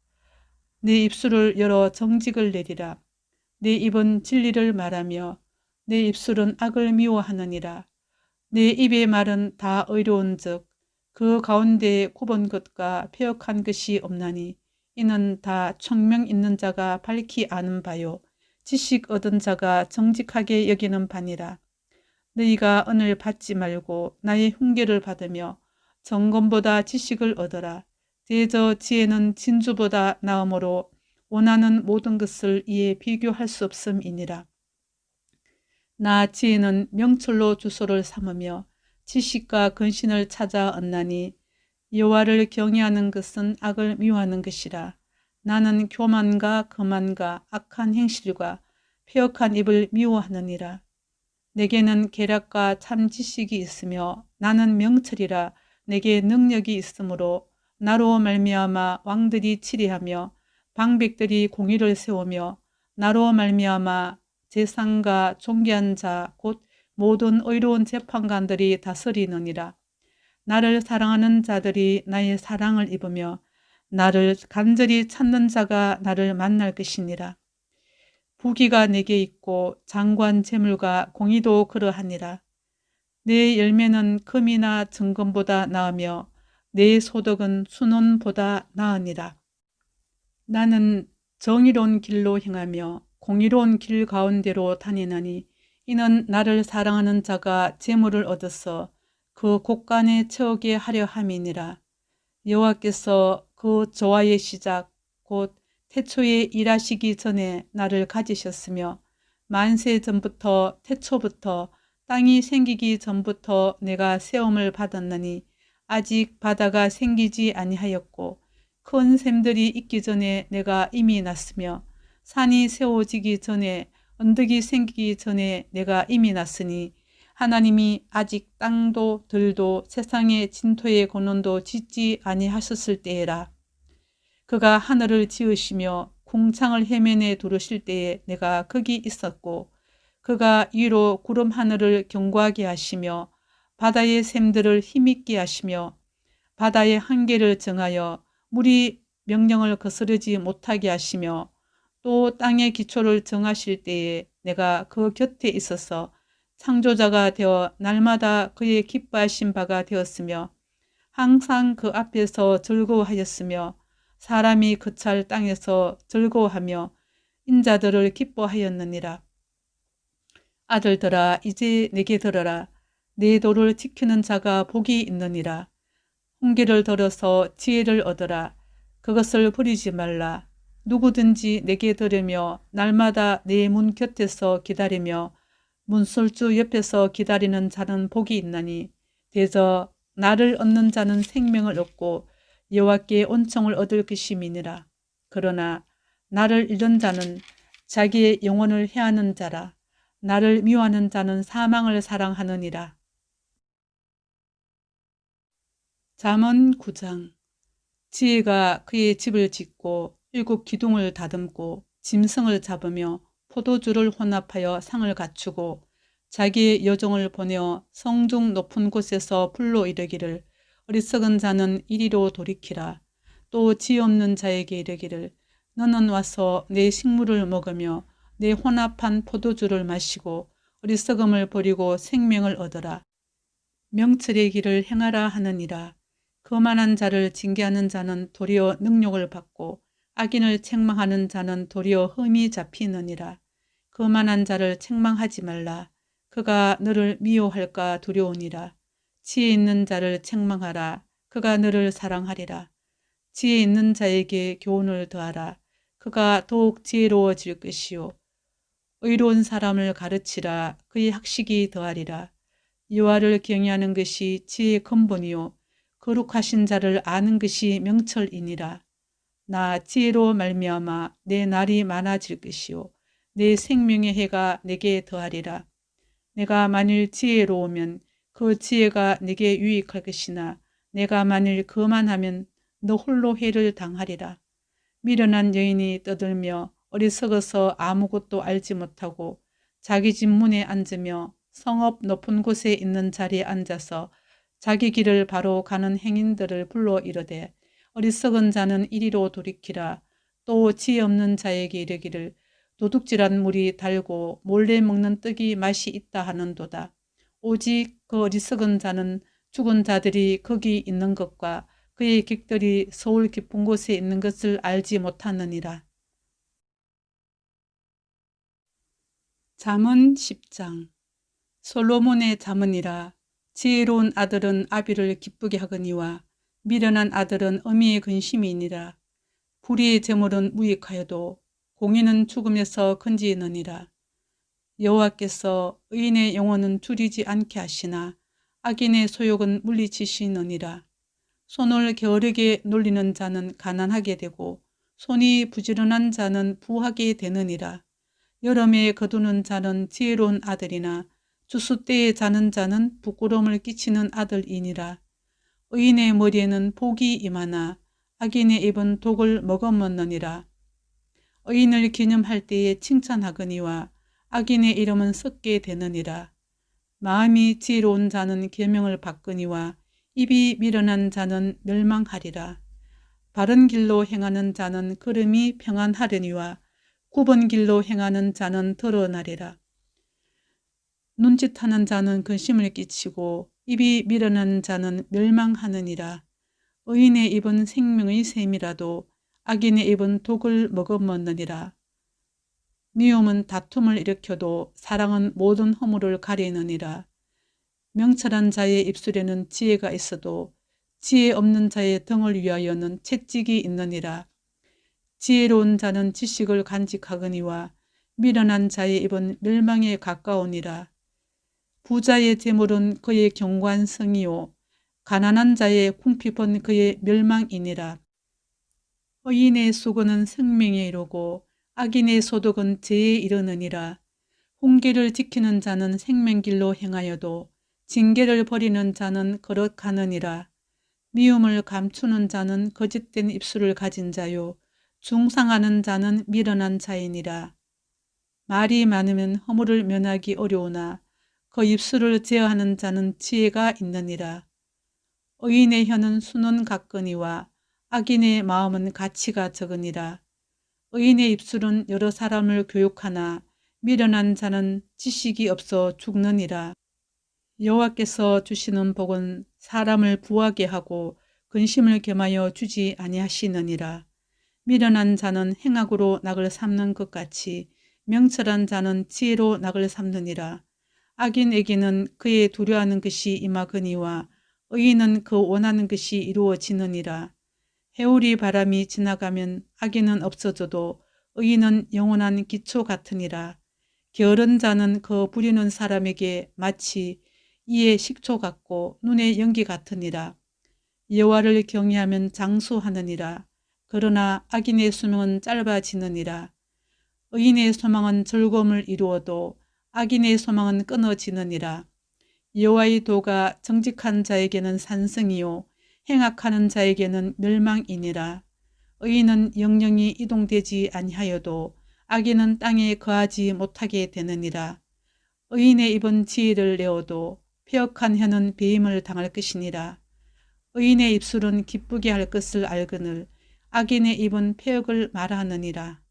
내 입술을 열어 정직을 내리라. 내 입은 진리를 말하며 내 입술은 악을 미워하느니라. 내 입의 말은 다 의로운즉 그 가운데에 굽은 것과 패역한 것이 없나니 이는 다 청명 있는 자가 밝히 아는 바요 지식 얻은 자가 정직하게 여기는 바니라. 너희가 은을 받지 말고 나의 훈계를 받으며 정금보다 지식을 얻어라. 대저 지혜는 진주보다 나음으로 원하는 모든 것을 이에 비교할 수 없음이니라. 나 지혜는 명철로 주소를 삼으며 지식과 근신을 찾아 얻나니 여호와를 경외하는 것은 악을 미워하는 것이라. 나는 교만과 거만과 악한 행실과 패역한 입을 미워하느니라. 내게는 계략과 참 지식이 있으며 나는 명철이라. 내게 능력이 있으므로 나로 말미암아 왕들이 치리하며 방백들이 공의를 세우며 나로 말미암아 재상과 존귀한 자 곧 모든 의로운 재판관들이 다스리느니라. 나를 사랑하는 자들이 나의 사랑을 입으며 나를 간절히 찾는 자가 나를 만날 것이니라. 부귀가 내게 있고 장관 재물과 공의도 그러하니라. 내 열매는 금이나 정금보다 나으며 내 소득은 순원보다 나으니라. 나는 정의로운 길로 행하며 공의로운 길 가운데로 다니나니 이는 나를 사랑하는 자가 재물을 얻어서 그 곳간에 채우게 하려 함이니라. 여호와께서 그 조화의 시작 곧 태초에 일하시기 전에 나를 가지셨으며 만세 전부터 태초부터 땅이 생기기 전부터 내가 세움을 받았나니 아직 바다가 생기지 아니하였고 큰 샘들이 있기 전에 내가 이미 났으며 산이 세워지기 전에 언덕이 생기기 전에 내가 이미 났으니 하나님이 아직 땅도 들도 세상의 진토의 근원도 짓지 아니하셨을 때에라. 그가 하늘을 지으시며 궁창을 해면에 두르실 때에 내가 거기 있었고 그가 위로 구름 하늘을 견고하게 하시며 바다의 샘들을 힘있게 하시며 바다의 한계를 정하여 물이 명령을 거스르지 못하게 하시며 또 땅의 기초를 정하실 때에 내가 그 곁에 있어서 창조자가 되어 날마다 그의 기뻐하신 바가 되었으며 항상 그 앞에서 즐거워하였으며 사람이 거찰 땅에서 즐거워하며 인자들을 기뻐하였느니라. 아들들아 이제 내게 들어라. 내 도를 지키는 자가 복이 있느니라. 훈계를 들어서 지혜를 얻어라. 그것을 버리지 말라. 누구든지 내게 들으며 날마다 내 문 곁에서 기다리며 문설주 옆에서 기다리는 자는 복이 있나니 대저 나를 얻는 자는 생명을 얻고 여호와께 온청을 얻을 것임이니라. 그러나 나를 잃은 자는 자기의 영혼을 해하는 자라. 나를 미워하는 자는 사망을 사랑하느니라. 잠언 9장. 지혜가 그의 집을 짓고 7 기둥을 다듬고 짐승을 잡으며 포도주를 혼합하여 상을 갖추고 자기의 여종을 보내어 성중 높은 곳에서 불러 이르기를 어리석은 자는 이리로 돌이키라. 또 지혜 없는 자에게 이르기를 너는 와서 내 식물을 먹으며 내 혼합한 포도주를 마시고 어리석음을 버리고 생명을 얻어라. 명철의 길을 행하라 하느니라. 거만한 자를 징계하는 자는 도리어 능욕을 받고 악인을 책망하는 자는 도리어 흠이 잡히느니라. 거만한 자를 책망하지 말라. 그가 너를 미워할까 두려우니라. 지혜 있는 자를 책망하라. 그가 너를 사랑하리라. 지혜 있는 자에게 교훈을 더하라. 그가 더욱 지혜로워질 것이요. 의로운 사람을 가르치라. 그의 학식이 더하리라. 여호와를 경외하는 것이 지혜의 근본이요. 거룩하신 자를 아는 것이 명철이니라. 나 지혜로 말미암아 내 날이 많아질 것이요. 내 생명의 해가 내게 더하리라. 내가 만일 지혜로우면 그 지혜가 내게 유익할 것이나 내가 만일 거만하면 너 홀로 해를 당하리라. 미련한 여인이 떠들며 어리석어서 아무것도 알지 못하고 자기 집 문에 앉으며 성읍 높은 곳에 있는 자리에 앉아서 자기 길을 바로 가는 행인들을 불러 이르되 어리석은 자는 이리로 돌이키라. 또 지혜 없는 자에게 이르기를 도둑질한 물이 달고 몰래 먹는 떡이 맛이 있다 하는도다. 오직 그 어리석은 자는 죽은 자들이 거기 있는 것과 그의 객들이 서울 깊은 곳에 있는 것을 알지 못하느니라. 잠언 10장. 솔로몬의 잠언이라. 지혜로운 아들은 아비를 기쁘게 하거니와 미련한 아들은 어미의 근심이니라. 불의의 재물은 무익하여도 공의는 죽음에서 건지느니라. 여호와께서 의인의 영혼은 줄이지 않게 하시나 악인의 소욕은 물리치시느니라. 손을 게으르게 놀리는 자는 가난하게 되고 손이 부지런한 자는 부하게 되느니라. 여름에 거두는 자는 지혜로운 아들이나 추수 때에 자는 자는 부끄러움을 끼치는 아들이니라. 의인의 머리에는 복이 임하나 악인의 입은 독을 머금었느니라. 의인을 기념할 때에 칭찬하거니와 악인의 이름은 썩게 되느니라. 마음이 지혜로운 자는 계명을 받거니와 입이 미련한 자는 멸망하리라. 바른 길로 행하는 자는 걸음이 평안하려니와 굽은 길로 행하는 자는 드러나리라. 눈짓하는 자는 근심을 끼치고 입이 미련한 자는 멸망하느니라. 의인의 입은 생명의 샘이라도 악인의 입은 독을 머금었느니라. 미움은 다툼을 일으켜도 사랑은 모든 허물을 가리느니라. 명철한 자의 입술에는 지혜가 있어도 지혜 없는 자의 등을 위하여는 채찍이 있느니라. 지혜로운 자는 지식을 간직하거니와 미련한 자의 입은 멸망에 가까우니라. 부자의 재물은 그의 경관성이요 가난한 자의 궁핍은 그의 멸망이니라. 의인의 수고는 생명에 이르고 악인의 소득은 죄에 이르느니라. 훈계를 지키는 자는 생명길로 행하여도 징계를 버리는 자는 걸어가느니라. 미움을 감추는 자는 거짓된 입술을 가진 자요 중상하는 자는 미련한 자이니라. 말이 많으면 허물을 면하기 어려우나 그 입술을 제어하는 자는 지혜가 있느니라. 의인의 혀는 수는 같거니와 악인의 마음은 가치가 적으니라. 의인의 입술은 여러 사람을 교육하나 미련한 자는 지식이 없어 죽느니라. 여호와께서 주시는 복은 사람을 부하게 하고 근심을 겸하여 주지 아니하시느니라. 미련한 자는 행악으로 낙을 삼는 것 같이 명철한 자는 지혜로 낙을 삼느니라. 악인에게는 그의 두려워하는 것이 임하거니와 의인은 그 원하는 것이 이루어지느니라. 해오리 바람이 지나가면 악인은 없어져도 의인은 영원한 기초 같으니라. 게으른 자는 그 부리는 사람에게 마치 이의 식초 같고 눈의 연기 같으니라. 여호와를 경외하면 장수하느니라. 그러나 악인의 수명은 짧아지느니라. 의인의 소망은 즐거움을 이루어도 악인의 소망은 끊어지느니라. 여호와의 도가 정직한 자에게는 산성이요 행악하는 자에게는 멸망이니라. 의인은 영영이 이동되지 아니하여도 악인은 땅에 거하지 못하게 되느니라. 의인의 입은 지혜를 내어도 폐역한 혀는 배임을 당할 것이니라. 의인의 입술은 기쁘게 할 것을 알거늘 악인의 입은 폐역을 말하느니라.